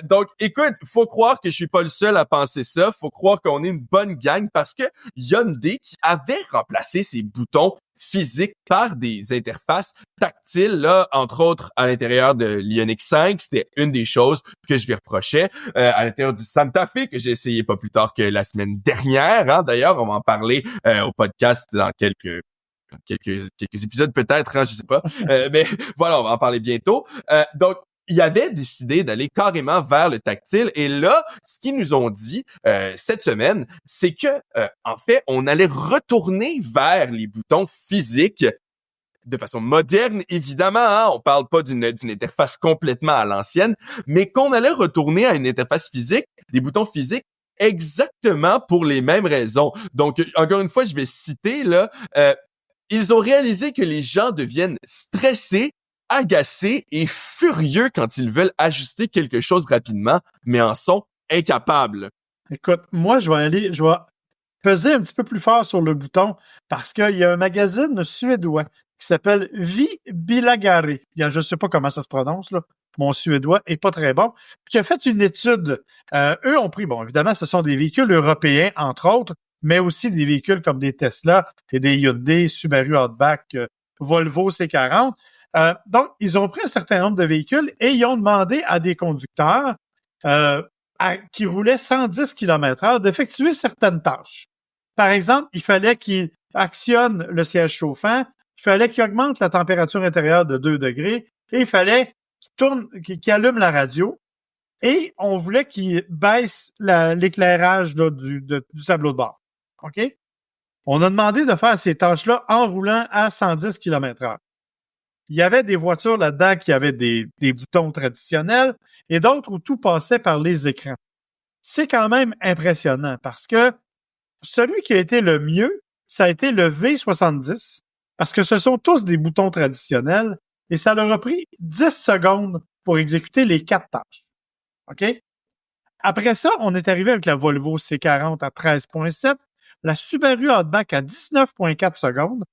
Donc, écoute, faut croire que je suis pas le seul à penser ça. Faut croire qu'on est une bonne gang parce que Hyundai, qui avait remplacé ses boutons physiques par des interfaces tactiles, là, entre autres à l'intérieur de l'Ioniq 5, c'était une des choses que je lui reprochais. À l'intérieur du Santa Fe, que j'ai essayé pas plus tard que la semaine dernière, hein, d'ailleurs, on va en parler au podcast dans quelques épisodes peut-être, hein, je sais pas. Mais voilà, on va en parler bientôt. Donc, il avait décidé d'aller carrément vers le tactile. Et là, ce qu'ils nous ont dit cette semaine, c'est que en fait, on allait retourner vers les boutons physiques de façon moderne, évidemment. Hein? On parle pas d'une interface complètement à l'ancienne, mais qu'on allait retourner à une interface physique, des boutons physiques, exactement pour les mêmes raisons. Donc, encore une fois, je vais citer là. Ils ont réalisé que les gens deviennent stressés, agacés et furieux quand ils veulent ajuster quelque chose rapidement, mais en sont incapables. Écoute, moi, je vais peser un petit peu plus fort sur le bouton parce qu'il y a un magazine suédois qui s'appelle Bilagare. Je ne sais pas comment ça se prononce, là. Mon suédois est pas très bon. Qui a fait une étude. Eux ont pris, bon, évidemment, ce sont des véhicules européens, entre autres, mais aussi des véhicules comme des Tesla et des Hyundai, Subaru Outback, Volvo C40. Donc, ils ont pris un certain nombre de véhicules et ils ont demandé à des conducteurs qui roulaient 110 km/h d'effectuer certaines tâches. Par exemple, il fallait qu'ils actionnent le siège chauffant, il fallait qu'ils augmentent la température intérieure de 2 degrés et il fallait qu'ils allument la radio. Et on voulait qu'ils baissent l'éclairage là, du tableau de bord. OK? On a demandé de faire ces tâches-là en roulant à 110 km/h. il y avait des voitures là-dedans qui avaient des boutons traditionnels et d'autres où tout passait par les écrans. C'est quand même impressionnant parce que celui qui a été le mieux, ça a été le V70 parce que ce sont tous des boutons traditionnels et ça leur a pris 10 secondes pour exécuter les 4 tâches. OK? Après ça, on est arrivé avec la Volvo C40 à 13,7, la Subaru Outback à 19,4 secondes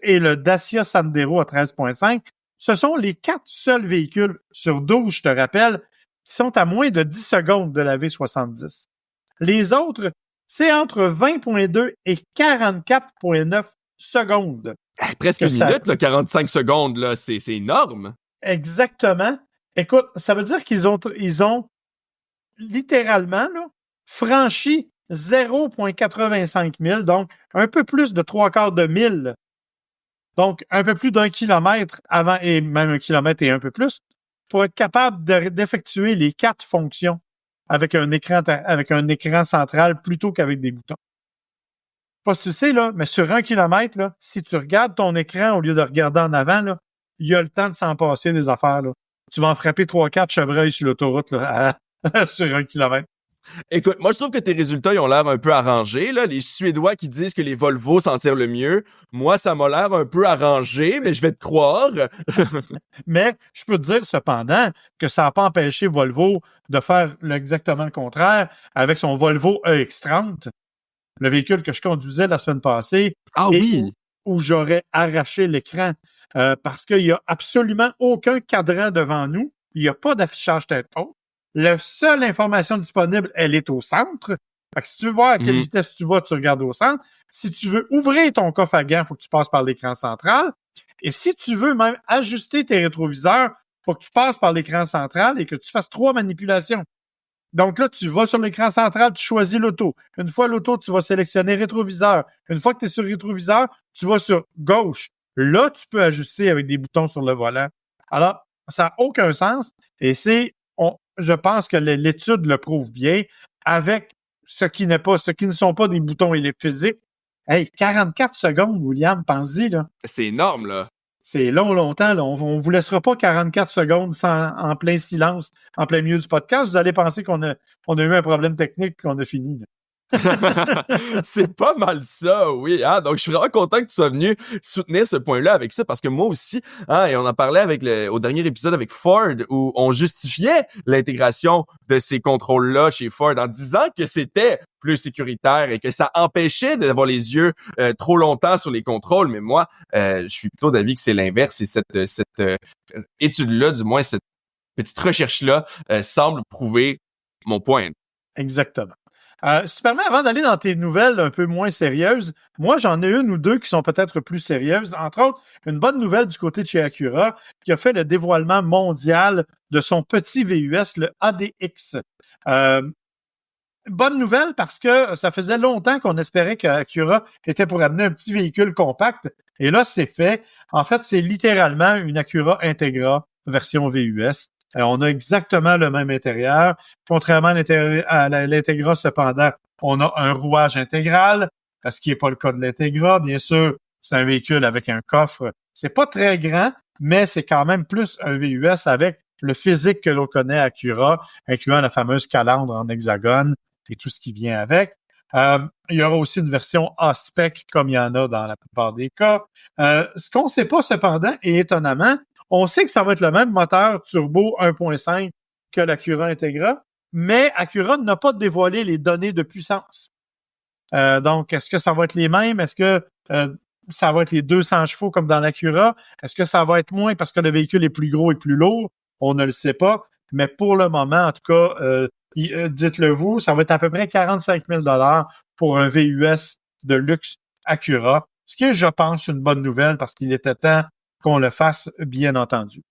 et le Dacia Sandero à 13,5. Ce sont les 4 seuls véhicules sur 12, je te rappelle, qui sont à moins de 10 secondes de la V70. Les autres, c'est entre 20,2 et 44,9 secondes. Presque une minute, là, 45 secondes, là, c'est énorme. Exactement. Écoute, ça veut dire qu'ils ont littéralement là, franchi 0,85 000, donc un peu plus de 3/4 de mille. Donc, un peu plus d'1 kilomètre avant, et même 1 kilomètre et un peu plus, pour être capable d'effectuer les 4 fonctions avec un écran central plutôt qu'avec des boutons. Pas si tu sais, là, mais sur 1 kilomètre, là, si tu regardes ton écran au lieu de regarder en avant, là, il y a le temps de s'en passer des affaires. Là. Tu vas en frapper 3-4 chevreuils sur l'autoroute là, sur 1 kilomètre. Écoute, moi, je trouve que tes résultats, ils ont l'air un peu arrangés, là. Les Suédois qui disent que les Volvo s'en tirent le mieux. Moi, ça m'a l'air un peu arrangé, mais je vais te croire. Mais je peux te dire, cependant, que ça n'a pas empêché Volvo de faire exactement le contraire avec son Volvo EX30, le véhicule que je conduisais la semaine passée. Ah oui! Où j'aurais arraché l'écran parce qu'il n'y a absolument aucun cadran devant nous. Il n'y a pas d'affichage tête haute. La seule information disponible, elle est au centre. Fait que si tu veux voir à quelle vitesse tu vas, tu regardes au centre. Si tu veux ouvrir ton coffre à gants, il faut que tu passes par l'écran central. Et si tu veux même ajuster tes rétroviseurs, il faut que tu passes par l'écran central et que tu fasses 3 manipulations. Donc là, tu vas sur l'écran central, tu choisis l'auto. Une fois l'auto, tu vas sélectionner rétroviseur. Une fois que tu es sur rétroviseur, tu vas sur gauche. Là, tu peux ajuster avec des boutons sur le volant. Alors, ça n'a aucun sens et je pense que l'étude le prouve bien avec ce qui ne sont pas des boutons électriques. Hey, 44 secondes, William, pense-y, là. C'est énorme, là. C'est longtemps, là. On vous laissera pas 44 secondes en plein silence, en plein milieu du podcast. Vous allez penser qu'on a eu un problème technique et qu'on a fini, là. C'est pas mal ça, oui. Hein? Donc, je suis vraiment content que tu sois venu soutenir ce point-là avec ça parce que moi aussi, hein, et on en parlait au dernier épisode avec Ford où on justifiait l'intégration de ces contrôles-là chez Ford en disant que c'était plus sécuritaire et que ça empêchait d'avoir les yeux trop longtemps sur les contrôles. Mais moi, je suis plutôt d'avis que c'est l'inverse et cette étude-là, du moins cette petite recherche-là, semble prouver mon point. Exactement. Si tu permets, avant d'aller dans tes nouvelles un peu moins sérieuses, moi, j'en ai une ou deux qui sont peut-être plus sérieuses. Entre autres, une bonne nouvelle du côté de chez Acura, qui a fait le dévoilement mondial de son petit VUS, le ADX. Bonne nouvelle parce que ça faisait longtemps qu'on espérait qu'Acura était pour amener un petit véhicule compact. Et là, c'est fait. En fait, c'est littéralement une Acura Integra version VUS. On a exactement le même intérieur. Contrairement à l'Integra, cependant, on a un rouage intégral, ce qui n'est pas le cas de l'Integra. Bien sûr, c'est un véhicule avec un coffre. C'est pas très grand, mais c'est quand même plus un VUS avec le physique que l'on connaît à Acura, incluant la fameuse calandre en hexagone et tout ce qui vient avec. Il y aura aussi une version A-Spec, comme il y en a dans la plupart des cas. Ce qu'on ne sait pas, cependant, et étonnamment, on sait que ça va être le même moteur turbo 1.5 que l'Acura Integra, mais Acura n'a pas dévoilé les données de puissance. Donc, est-ce que ça va être les mêmes? Est-ce que ça va être les 200 chevaux comme dans l'Acura? Est-ce que ça va être moins parce que le véhicule est plus gros et plus lourd? On ne le sait pas. Mais pour le moment, en tout cas, dites-le vous, ça va être à peu près 45 000 $ pour un VUS de luxe Acura, ce qui est, je pense, une bonne nouvelle parce qu'il était temps qu'on le fasse, bien entendu.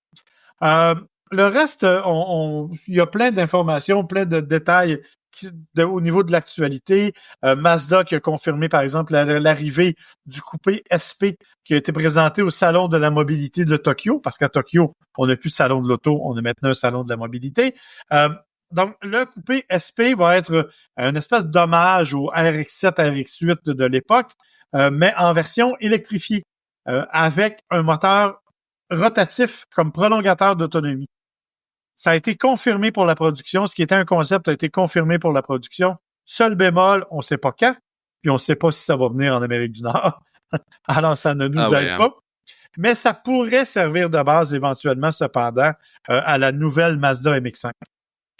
Le reste, il y a plein d'informations, plein de détails au niveau de l'actualité. Mazda qui a confirmé, par exemple, l'arrivée du coupé SP qui a été présenté au Salon de la mobilité de Tokyo, parce qu'à Tokyo, on n'a plus de salon de l'auto, on a maintenant un salon de la mobilité. Donc, le coupé SP va être une espèce d'hommage au RX-7, RX-8 de l'époque, mais en version électrifiée, avec un moteur rotatif comme prolongateur d'autonomie. Ça a été confirmé pour la production. Ce qui était un concept a été confirmé pour la production. Seul bémol, on ne sait pas quand, puis on ne sait pas si ça va venir en Amérique du Nord. Alors, ça ne nous aide pas. Mais ça pourrait servir de base éventuellement, cependant, à la nouvelle Mazda MX-5.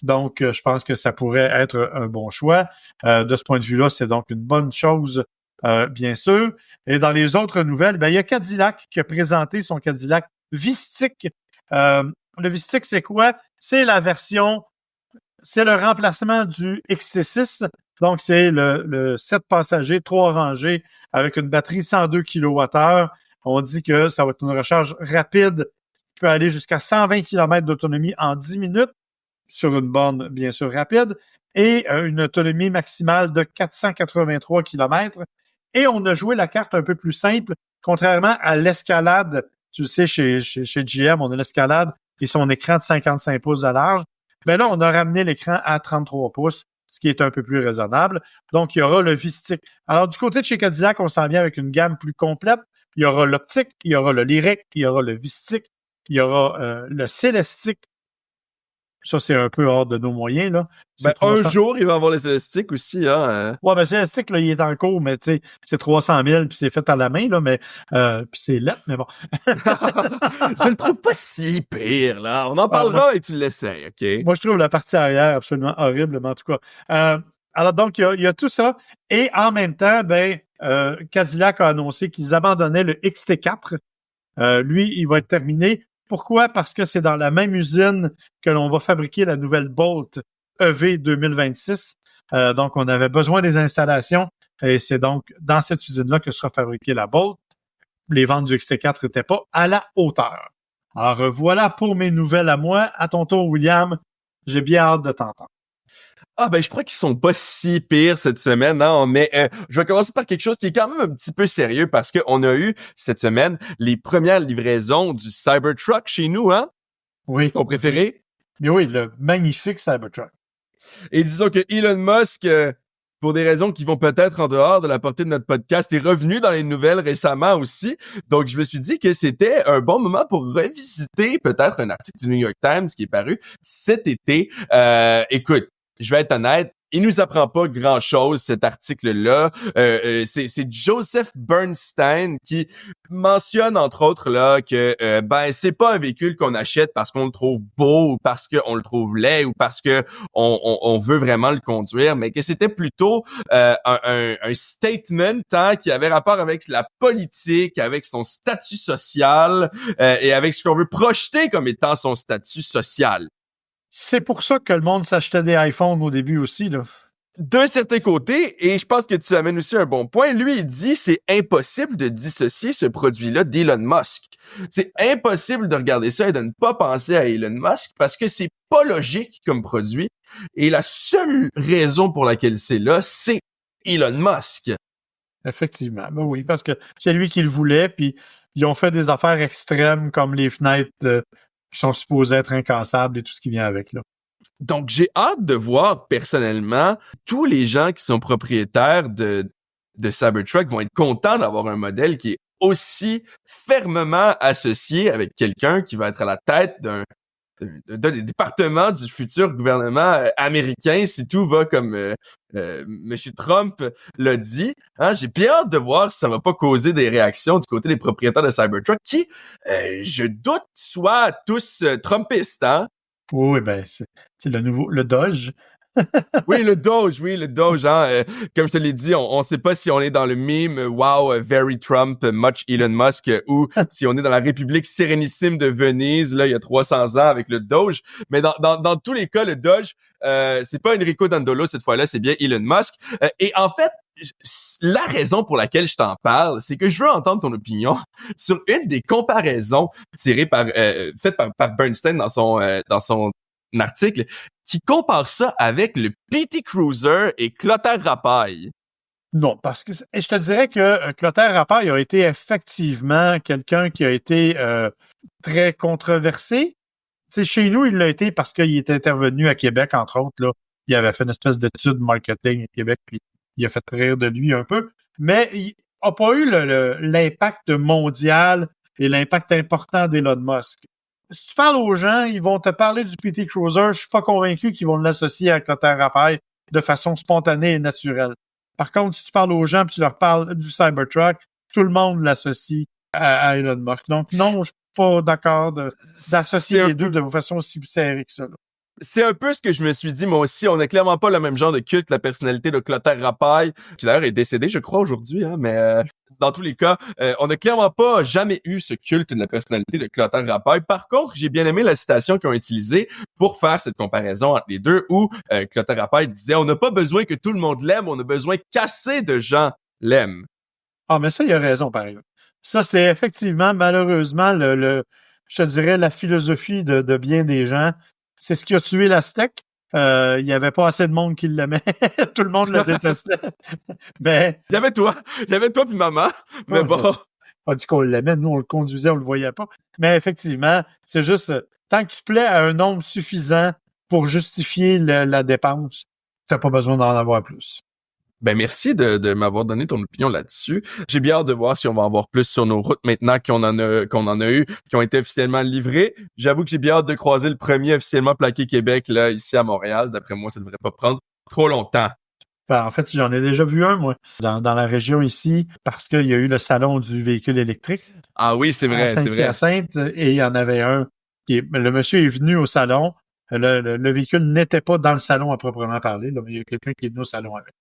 Donc, je pense que ça pourrait être un bon choix. De ce point de vue-là, c'est donc une bonne chose, bien sûr. Et dans les autres nouvelles, il y a Cadillac qui a présenté son Cadillac Vistique. Le Vistique, c'est quoi? C'est la version, c'est le remplacement du XT6. Donc, c'est le 7 passagers, 3 rangées, avec une batterie 102 kWh. On dit que ça va être une recharge rapide qui peut aller jusqu'à 120 km d'autonomie en 10 minutes sur une borne, bien sûr, rapide, et une autonomie maximale de 483 km. Et on a joué la carte un peu plus simple, contrairement à l'Escalade. Tu le sais, chez GM, on a l'Escalade et son écran de 55 pouces de large. Mais là, on a ramené l'écran à 33 pouces, ce qui est un peu plus raisonnable. Donc, il y aura le V-Stick. Alors, du côté de chez Cadillac, on s'en vient avec une gamme plus complète. Il y aura l'optique, il y aura le lyric, il y aura le V-Stick, il y aura le Celestiq. Ça, c'est un peu hors de nos moyens, là. Un jour, il va avoir les Celestiq aussi, hein. Ouais, Celestiq, là, il est en cours, mais tu sais, c'est 300 000, puis c'est fait à la main, là, mais puis c'est lettre, mais bon. Je le trouve pas si pire, là. On en parlera et tu l'essayes, OK? Moi, je trouve la partie arrière absolument horrible, mais en tout cas. Alors, donc, il y a tout ça. Et en même temps, Cadillac a annoncé qu'ils abandonnaient le XT4. Lui, il va être terminé. Pourquoi? Parce que c'est dans la même usine que l'on va fabriquer la nouvelle Bolt EV 2026. Donc, on avait besoin des installations et c'est donc dans cette usine-là que sera fabriquée la Bolt. Les ventes du XT4 n'étaient pas à la hauteur. Alors, voilà pour mes nouvelles à moi. À ton tour, William. J'ai bien hâte de t'entendre. Je crois qu'ils sont pas si pires cette semaine, hein, mais je vais commencer par quelque chose qui est quand même un petit peu sérieux parce que on a eu cette semaine les premières livraisons du Cybertruck chez nous, hein? Oui. Ton préféré? Mais oui, le magnifique Cybertruck. Et disons que Elon Musk, pour des raisons qui vont peut-être en dehors de la portée de notre podcast, est revenu dans les nouvelles récemment aussi. Donc, je me suis dit que c'était un bon moment pour revisiter peut-être un article du New York Times qui est paru cet été. Écoute, je vais être honnête, il nous apprend pas grand-chose, cet article-là. C'est Joseph Bernstein qui mentionne, entre autres, là, que c'est pas un véhicule qu'on achète parce qu'on le trouve beau ou parce qu'on le trouve laid ou parce que on veut vraiment le conduire, mais que c'était plutôt un statement qui avait rapport avec la politique, avec son statut social et avec ce qu'on veut projeter comme étant son statut social. C'est pour ça que le monde s'achetait des iPhones au début aussi, là. D'un certain côté, et je pense que tu amènes aussi un bon point, lui, il dit c'est impossible de dissocier ce produit-là d'Elon Musk. C'est impossible de regarder ça et de ne pas penser à Elon Musk parce que c'est pas logique comme produit. Et la seule raison pour laquelle c'est là, c'est Elon Musk. Effectivement, oui, parce que c'est lui qui le voulait, puis ils ont fait des affaires extrêmes comme les fenêtres qui sont supposées être incassables et tout ce qui vient avec, là. Donc, j'ai hâte de voir personnellement tous les gens qui sont propriétaires de Cybertruck vont être contents d'avoir un modèle qui est aussi fermement associé avec quelqu'un qui va être à la tête d'un département du futur gouvernement américain si tout va comme Monsieur Trump l'a dit. Hein, j'ai bien hâte de voir si ça va pas causer des réactions du côté des propriétaires de Cybertruck qui, je doute, soient tous Trumpistes, hein? Oui, c'est le Doge. Oui, le Doge, hein. Comme je te l'ai dit, on sait pas si on est dans le meme wow, very Trump, much Elon Musk, ou si on est dans la République sérénissime de Venise, là, il y a 300 ans avec le Doge. Mais dans tous les cas, le Doge, c'est pas Enrico Dandolo cette fois-là, c'est bien Elon Musk. Et en fait, la raison pour laquelle je t'en parle, c'est que je veux entendre ton opinion sur une des comparaisons tirées faites par Bernstein dans son article, qui compare ça avec le PT Cruiser et Clotaire Rapaille. Non, parce que je te dirais que Clotaire Rapaille a été effectivement quelqu'un qui a été très controversé. Tu sais, chez nous, il l'a été parce qu'il est intervenu à Québec, entre autres, là. Il avait fait une espèce d'étude marketing à Québec, puis il a fait rire de lui un peu. Mais il n'a pas eu l'impact mondial et l'impact important d'Elon Musk. Si tu parles aux gens, ils vont te parler du PT Cruiser. Je suis pas convaincu qu'ils vont l'associer avec le Terre Rapaille de façon spontanée et naturelle. Par contre, si tu parles aux gens et tu leur parles du Cybertruck, tout le monde l'associe à Elon Musk. Donc non, je suis pas d'accord d'associer les deux de façon aussi serrée que ça. Là. C'est un peu ce que je me suis dit, moi aussi. On n'a clairement pas le même genre de culte, la personnalité de Clotaire Rapaille, qui d'ailleurs est décédé, je crois, aujourd'hui, hein, mais dans tous les cas, on n'a clairement pas jamais eu ce culte de la personnalité de Clotaire Rapaille. Par contre, j'ai bien aimé la citation qu'ils ont utilisée pour faire cette comparaison entre les deux, où Clotaire Rapaille disait « On n'a pas besoin que tout le monde l'aime, on a besoin qu'assez de gens l'aiment. » Ah, mais ça, il a raison, par exemple. Ça, c'est effectivement, malheureusement, je te dirais, la philosophie de bien des gens. C'est ce qui a tué l'Aztèque. Il y avait pas assez de monde qui l'aimait. Tout le monde le détestait. Mais. Il y avait toi puis maman. Mais bon. On dit qu'on l'aimait. Nous, on le conduisait, on le voyait pas. Mais effectivement, c'est juste, tant que tu plais à un nombre suffisant pour justifier la dépense, t'as pas besoin d'en avoir plus. Ben merci de m'avoir donné ton opinion là-dessus. J'ai bien hâte de voir si on va en voir plus sur nos routes maintenant qu'on en a eu, qui ont été officiellement livrés. J'avoue que j'ai bien hâte de croiser le premier officiellement plaqué Québec là ici à Montréal. D'après moi, ça devrait pas prendre trop longtemps. Ben, en fait, j'en ai déjà vu un, moi, dans la région ici, parce qu'il y a eu le salon du véhicule électrique. Ah oui, c'est vrai, c'est vrai. À Sainte, et il y en avait un le monsieur est venu au salon. Le véhicule n'était pas dans le salon à proprement parler, là, mais il y a quelqu'un qui est venu au salon avec.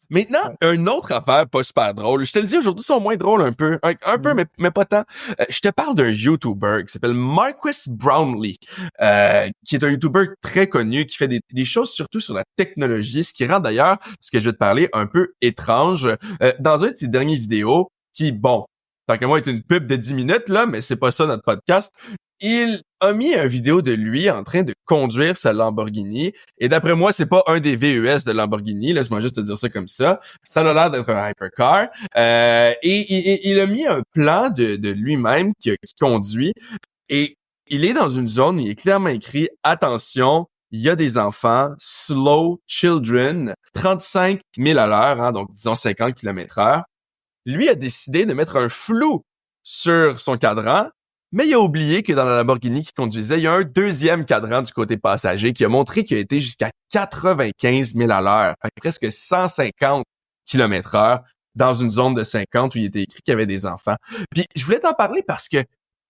Maintenant, une autre affaire pas super drôle. Je te le dis aujourd'hui, ils sont moins drôles un peu. Un peu, mais pas tant. Je te parle d'un YouTuber qui s'appelle Marques Brownlee, qui est un YouTuber très connu, qui fait des choses surtout sur la technologie, ce qui rend d'ailleurs ce que je vais te parler un peu étrange. Dans un de ses dernières vidéos, qui, bon, tant que moi, est une pub de 10 minutes, là, mais c'est pas ça notre podcast. Il a mis une vidéo de lui en train de conduire sa Lamborghini. Et d'après moi, c'est pas un des VUS de Lamborghini. Laisse-moi juste te dire ça comme ça. Ça a l'air d'être un hypercar. Et il a mis un plan de lui-même qui conduit. Et il est dans une zone où il est clairement écrit « Attention, il y a des enfants, slow children, 35 000 à l'heure, hein, donc disons 50 km/h. » Lui a décidé de mettre un flou sur son cadran. Mais il a oublié que dans la Lamborghini qu'il conduisait, il y a un deuxième cadran du côté passager qui a montré qu'il a été jusqu'à 95 000 à l'heure, presque 150 km/h dans une zone de 50 où il était écrit qu'il y avait des enfants. Puis je voulais t'en parler parce que,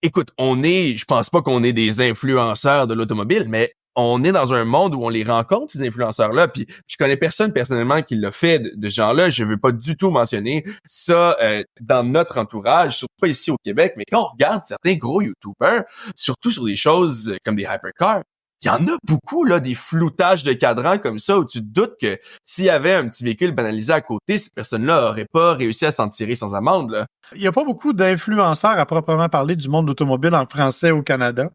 écoute, je pense pas qu'on est des influenceurs de l'automobile, mais on est dans un monde où on les rencontre, ces influenceurs-là, puis je connais personne personnellement qui l'a fait de ce genre-là. Je veux pas du tout mentionner ça dans notre entourage, surtout pas ici au Québec, mais quand on regarde certains gros YouTubers, surtout sur des choses comme des hypercars, il y en a beaucoup, là, des floutages de cadrans comme ça, où tu te doutes que s'il y avait un petit véhicule banalisé à côté, cette personne-là aurait pas réussi à s'en tirer sans amende, là. Il y a pas beaucoup d'influenceurs à proprement parler du monde automobile en français au Canada.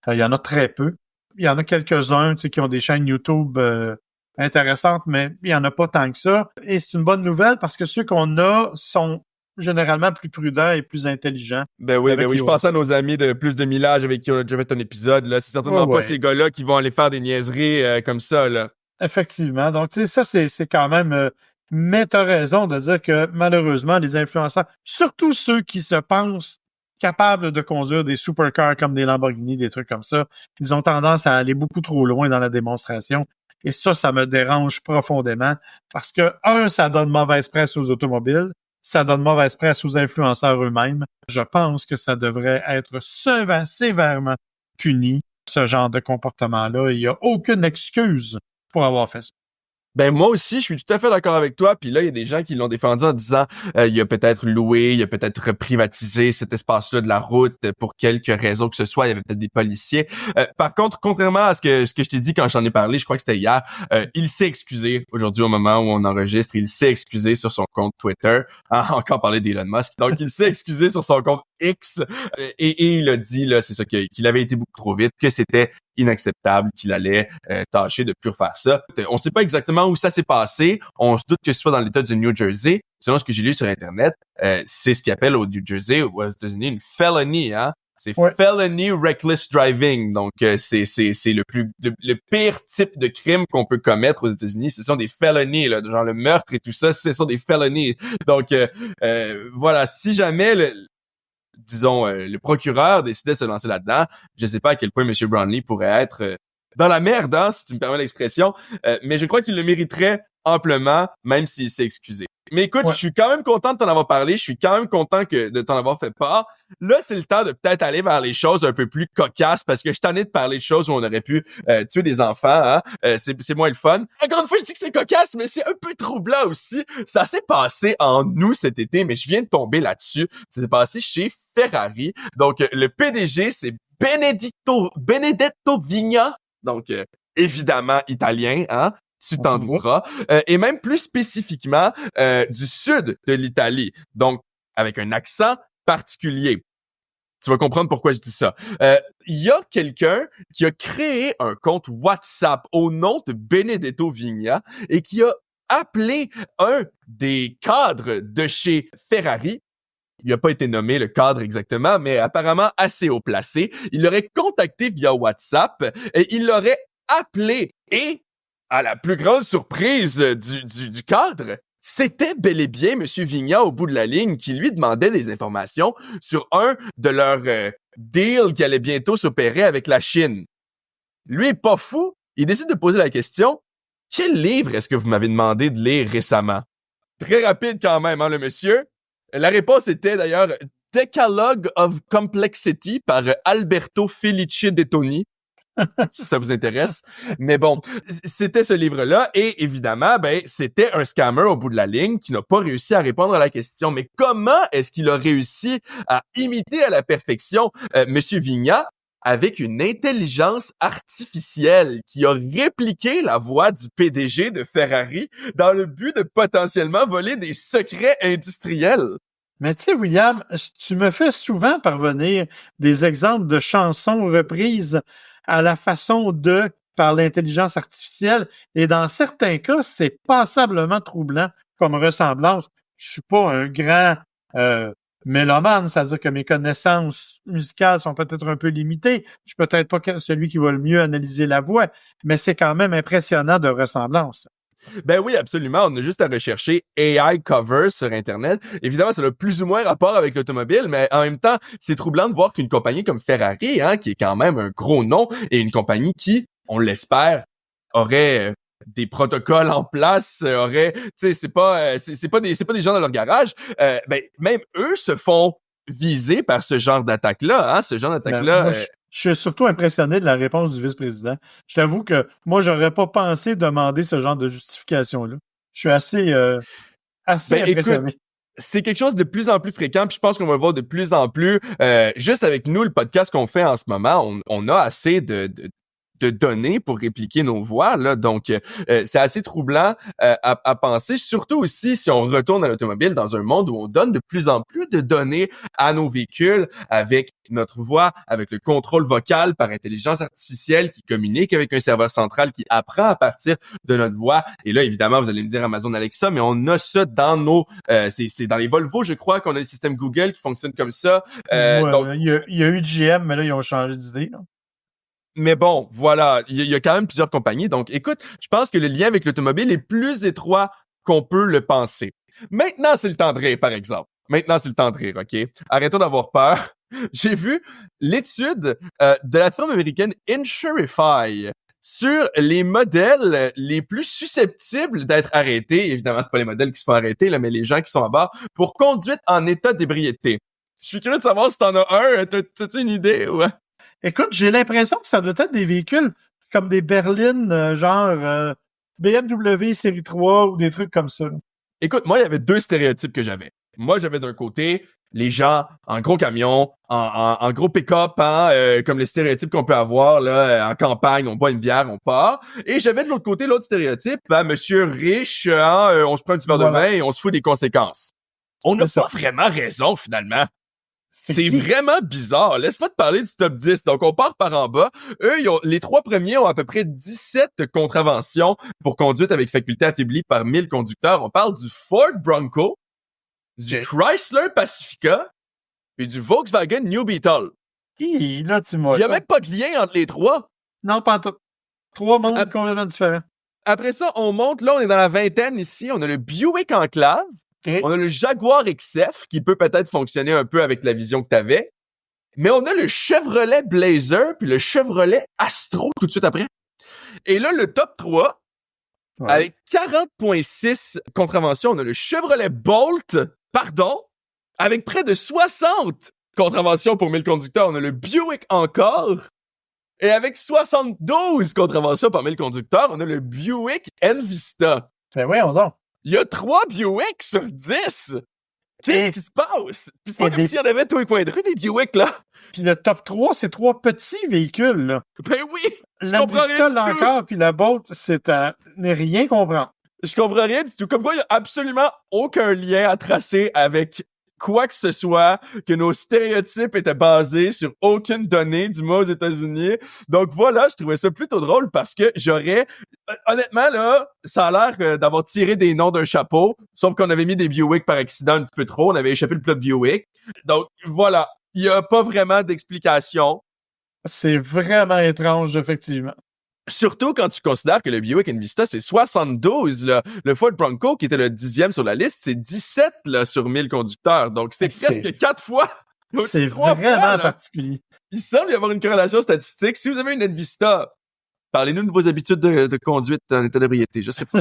Il y en a très peu. Il y en a quelques-uns, qui ont des chaînes YouTube intéressantes, mais il y en a pas tant que ça. Et c'est une bonne nouvelle parce que ceux qu'on a sont généralement plus prudents et plus intelligents. Ben oui, je pense à nos amis de plus de 1000 âges avec qui on a déjà fait un épisode, là. C'est certainement pas ces gars-là qui vont aller faire des niaiseries comme ça, là. Effectivement. Donc, tu sais, ça, c'est quand même... mais t'as raison de dire que, malheureusement, les influenceurs, surtout ceux qui se pensent capables de conduire des supercars comme des Lamborghini, des trucs comme ça, ils ont tendance à aller beaucoup trop loin dans la démonstration. Et ça me dérange profondément parce que, ça donne mauvaise presse aux automobiles, ça donne mauvaise presse aux influenceurs eux-mêmes. Je pense que ça devrait être sévèrement puni, ce genre de comportement-là. Il n'y a aucune excuse pour avoir fait ça. Ben moi aussi, je suis tout à fait d'accord avec toi. Puis là, il y a des gens qui l'ont défendu en disant il a peut-être loué, il a peut-être privatisé cet espace-là de la route pour quelque raison que ce soit. Il y avait peut-être des policiers. Par contre, contrairement à ce que je t'ai dit quand j'en ai parlé, je crois que c'était hier, il s'est excusé aujourd'hui au moment où on enregistre. Il s'est excusé sur son compte Twitter. Encore parler d'Elon Musk. Donc, il s'est excusé sur son compte X et il a dit, là, c'est ça, qu'il avait été beaucoup trop vite, que c'était inacceptable, qu'il allait tâcher de plus refaire ça. On sait pas exactement où ça s'est passé. On se doute que ce soit dans l'État du New Jersey. Selon ce que j'ai lu sur Internet, c'est ce qu'ils appellent au New Jersey ou aux États-Unis une felony, hein. C'est felony reckless driving. Donc, c'est le pire type de crime qu'on peut commettre aux États-Unis. Ce sont des felonies, là, genre le meurtre et tout ça, ce sont des felonies. Donc, voilà, si jamais disons, le procureur décidait de se lancer là-dedans, je sais pas à quel point M. Brownlee pourrait être dans la merde, hein, si tu me permets l'expression, mais je crois qu'il le mériterait amplement, même s'il s'est excusé. Mais écoute, Ouais. je suis quand même content de t'en avoir parlé, je suis quand même content de t'en avoir fait part. Là, c'est le temps de peut-être aller vers les choses un peu plus cocasses, parce que je suis tanné de parler de choses où on aurait pu tuer des enfants, hein. C'est moins le fun. Encore une fois, je dis que c'est cocasse, mais c'est un peu troublant aussi. Ça s'est passé en août cet été, mais je viens de tomber là-dessus. Ça s'est passé chez Ferrari. Donc, le PDG, c'est Benedetto Vigna. Donc, évidemment italien, hein? Tu t'en douteras. Et même plus spécifiquement, du sud de l'Italie. Donc, avec un accent particulier. Tu vas comprendre pourquoi je dis ça. Il y a quelqu'un qui a créé un compte WhatsApp au nom de Benedetto Vigna et qui a appelé un des cadres de chez Ferrari. Il n'a pas été nommé le cadre exactement, mais apparemment assez haut placé. Il l'aurait contacté via WhatsApp et il l'aurait appelé. Et, à la plus grande surprise du cadre, c'était bel et bien M. Vigna au bout de la ligne qui lui demandait des informations sur un de leurs deals qui allait bientôt s'opérer avec la Chine. Lui est pas fou. Il décide de poser la question, quel livre est-ce que vous m'avez demandé de lire récemment? Très rapide quand même, hein, le monsieur. La réponse était d'ailleurs Decalogue of Complexity par Alberto Felice Dettoni. Si ça vous intéresse. Mais bon, c'était ce livre-là et évidemment, c'était un scammer au bout de la ligne qui n'a pas réussi à répondre à la question. Mais comment est-ce qu'il a réussi à imiter à la perfection Monsieur Vigna avec une intelligence artificielle qui a répliqué la voix du PDG de Ferrari dans le but de potentiellement voler des secrets industriels? Mais tu sais, William, tu me fais souvent parvenir des exemples de chansons reprises à la façon de par l'intelligence artificielle. Et dans certains cas, c'est passablement troublant comme ressemblance. Je suis pas un grand mélomane, c'est-à-dire que mes connaissances musicales sont peut-être un peu limitées. Je suis peut-être pas celui qui va le mieux analyser la voix, mais c'est quand même impressionnant de ressemblance. Ben oui, absolument. On a juste à rechercher AI cover sur Internet. Évidemment, ça a plus ou moins rapport avec l'automobile, mais en même temps, c'est troublant de voir qu'une compagnie comme Ferrari, hein, qui est quand même un gros nom, et une compagnie qui, on l'espère, aurait des protocoles en place, aurait, tu sais, c'est pas des gens dans leur garage. Même eux se font viser par ce genre d'attaque-là, hein, ce genre d'attaque-là. Moi, je suis surtout impressionné de la réponse du vice-président. Je t'avoue que moi, j'aurais pas pensé demander ce genre de justification-là. Je suis assez impressionné. Écoute, c'est quelque chose de plus en plus fréquent, puis je pense qu'on va le voir de plus en plus. Juste avec nous, le podcast qu'on fait en ce moment, on a assez de données pour répliquer nos voix, là. Donc, c'est assez troublant à penser, surtout aussi si on retourne à l'automobile dans un monde où on donne de plus en plus de données à nos véhicules avec notre voix, avec le contrôle vocal par intelligence artificielle qui communique avec un serveur central qui apprend à partir de notre voix. Et là, évidemment, vous allez me dire Amazon Alexa, mais on a ça dans nos... c'est dans les Volvo, je crois, qu'on a le système Google qui fonctionne comme ça. Donc, il y a eu GM, mais là, ils ont changé d'idée. Là. Mais bon, voilà, il y a quand même plusieurs compagnies. Donc, écoute, je pense que le lien avec l'automobile est plus étroit qu'on peut le penser. Maintenant, c'est le temps de rire, par exemple. Maintenant, c'est le temps de rire, OK? Arrêtons d'avoir peur. J'ai vu l'étude de la firme américaine Insurify sur les modèles les plus susceptibles d'être arrêtés. Évidemment, c'est pas les modèles qui se font arrêter, là, mais les gens qui sont à bord pour conduite en état d'ébriété. Je suis curieux de savoir si t'en as un. T'as-tu une idée? Ouais. Écoute, j'ai l'impression que ça doit être des véhicules comme des berlines, genre BMW série 3 ou des trucs comme ça. Écoute, moi, il y avait deux stéréotypes que j'avais. Moi, j'avais d'un côté les gens en gros camion, en gros pick-up, hein, comme les stéréotypes qu'on peut avoir là en campagne, on boit une bière, on part. Et j'avais de l'autre côté l'autre stéréotype, monsieur riche, hein, on se prend un petit verre de vin et on se fout des conséquences. On n'a pas vraiment raison, finalement. C'est vraiment bizarre. Laisse-moi te parler du top 10. Donc, on part par en bas. Eux, les trois premiers ont à peu près 17 contraventions pour conduite avec faculté affaiblie par 1000 conducteurs. On parle du Ford Bronco, du Chrysler Pacifica et du Volkswagen New Beetle. Là, tu m'as... Il n'y a même pas de lien entre les trois. Non, pas en tout. Trois mondes complètement différents. Après ça, on monte. Là, on est dans la vingtaine ici. On a le Buick Enclave. OK. On a le Jaguar XF qui peut peut-être fonctionner un peu avec la vision que t'avais. Mais on a le Chevrolet Blazer puis le Chevrolet Astro tout de suite après. Et là, le top 3, Ouais. avec 40.6 contraventions, on a le Chevrolet Bolt, avec près de 60 contraventions pour 1000 conducteurs. On a le Buick encore. Et avec 72 contraventions par 1000 conducteurs, on a le Buick Envista. Ben voyons donc. Il y a 3 Buick sur 10! Qu'est-ce qui se passe? Puis c'est pas et comme des- s'il y en avait tous les coins de rue, des Buick, là. Puis le top 3, c'est 3 petits véhicules, là. Ben oui! Je La comprends rien Vista, du là tout. encore, puis la Bolt, c'est à ne rien comprendre. Je comprends rien du tout. Comme quoi, il y a absolument aucun lien à tracer avec quoi que ce soit, que nos stéréotypes étaient basés sur aucune donnée du moins aux États-Unis. Donc voilà, je trouvais ça plutôt drôle parce que honnêtement, là, ça a l'air d'avoir tiré des noms d'un chapeau, sauf qu'on avait mis des Buick par accident un petit peu trop, on avait échappé le plat de Buick. Donc voilà, il y a pas vraiment d'explication. C'est vraiment étrange, effectivement. Surtout quand tu considères que le Buick Envista, c'est 72, là. Le Ford Bronco, qui était le 10e sur la liste, c'est 17, là, sur 1000 conducteurs. Donc, c'est presque 4 fois. C'est 3 vraiment fois, là. particulier. Il semble y avoir une corrélation statistique. Si vous avez une Envista, parlez-nous de vos habitudes de conduite en état d'ébriété. Je sais pas.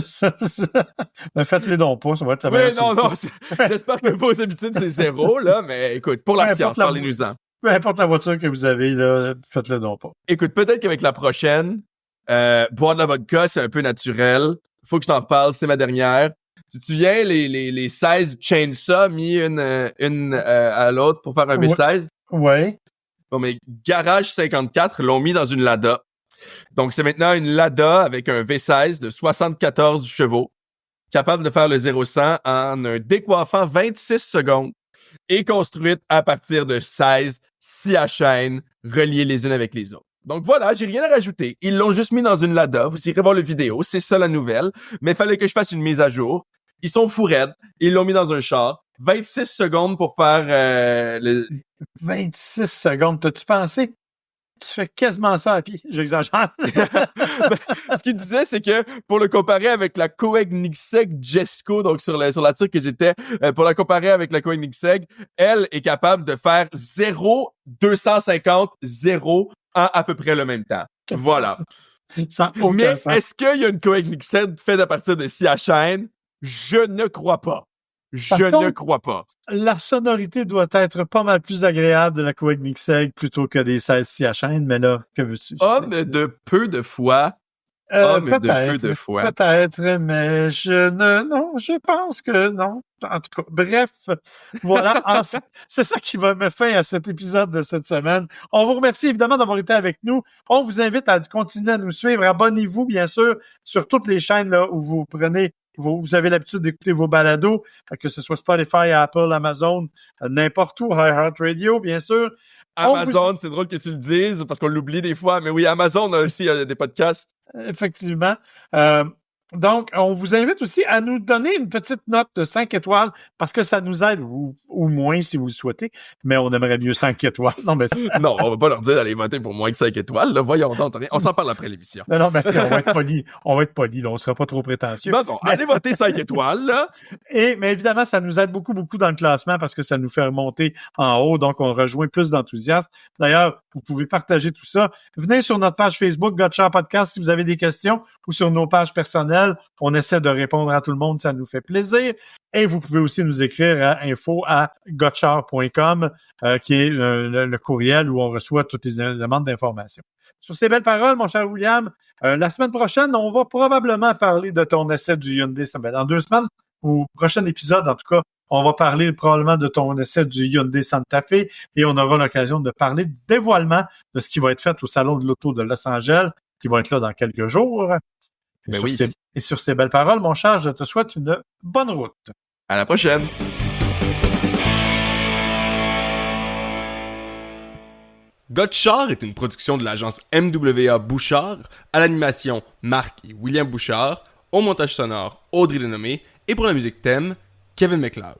Mais faites-les donc pas, ça va être la Oui, meilleure non, solution. j'espère que vos habitudes, c'est 0, là. Mais écoute, pour la Peu science, importe la- parlez-nous-en. Peu importe la voiture que vous avez, là, faites-le donc pas. Écoute, peut-être qu'avec la prochaine, boire de la vodka, c'est un peu naturel. Faut que je t'en parle, c'est ma dernière. Tu te souviens, les 16 Chainsaw mis une à l'autre pour faire un V16? Ouais. Bon, mais Garage 54 l'ont mis dans une Lada. Donc, c'est maintenant une Lada avec un V16 de 74 chevaux, capable de faire le 0-100 en un décoiffant 26 secondes et construite à partir de 16 scies à chaîne reliées les unes avec les autres. Donc voilà, j'ai rien à rajouter. Ils l'ont juste mis dans une Lada. Vous irez voir le vidéo, c'est ça la nouvelle. Mais il fallait que je fasse une mise à jour. Ils sont fous raides. Ils l'ont mis dans un char. 26 secondes pour faire le... 26 secondes. T'as-tu pensé? Tu fais quasiment ça à pied. J'exagère. Ce qu'il disait, c'est que pour le comparer avec la Koenigsegg Jesko, donc sur la tire que j'étais, pour la comparer avec la Koenigsegg, elle est capable de faire 0-250, 0 en à peu près le même temps. Voilà. Sans aucun Mais sens. est-ce qu'il y a une Koenigsegg faite à partir de scie à chaîne? Je ne crois pas. Je Par contre, ne crois pas. La sonorité doit être pas mal plus agréable de la Koenigsegg plutôt que des 16 scies à chaîne, mais là, que veux-tu? Homme de peu de foi. Homme de peu de foi. Peut-être, mais je pense que non. En tout cas, bref, voilà. C'est ça qui va mettre fin à cet épisode de cette semaine. On vous remercie évidemment d'avoir été avec nous. On vous invite à continuer à nous suivre. Abonnez-vous, bien sûr, sur toutes les chaînes là où vous prenez vous avez l'habitude d'écouter vos balados, que ce soit Spotify, Apple, Amazon, n'importe où, iHeartRadio, bien sûr. Amazon, c'est drôle que tu le dises parce qu'on l'oublie des fois, mais oui, Amazon a aussi des podcasts. Effectivement. Donc, on vous invite aussi à nous donner une petite note de 5 étoiles parce que ça nous aide, ou moins si vous le souhaitez, mais on aimerait mieux 5 étoiles. Non, mais Non, on va pas leur dire d'aller voter pour moins que 5 étoiles. Là. Voyons donc, on s'en parle après l'émission. non, mais tiens, on va être poli. On va être poli, là, on sera pas trop prétentieux. Non, allez voter 5 étoiles, là. Mais évidemment, ça nous aide beaucoup, beaucoup dans le classement parce que ça nous fait remonter en haut, donc on rejoint plus d'enthousiastes. D'ailleurs, vous pouvez partager tout ça. Venez sur notre page Facebook, Gotchard Podcast, si vous avez des questions, ou sur nos pages personnelles. On essaie de répondre à tout le monde, ça nous fait plaisir. Et vous pouvez aussi nous écrire à info@gotchard.com, qui est le courriel où on reçoit toutes les demandes d'informations. Sur ces belles paroles, mon cher William, la semaine prochaine, on va probablement parler de ton essai du Hyundai. Dans 2 semaines, au prochain épisode, en tout cas, on va parler probablement de ton essai du Hyundai Santa Fe et on aura l'occasion de parler du dévoilement de ce qui va être fait au Salon de l'Auto de Los Angeles, qui va être là dans quelques jours. Et sur ces belles paroles, mon cher, je te souhaite une bonne route. À la prochaine. Gotchard est une production de l'agence MWA Bouchard, à l'animation Marc et William Bouchard, au montage sonore Audrey Lenomé et pour la musique thème Kevin MacLeod.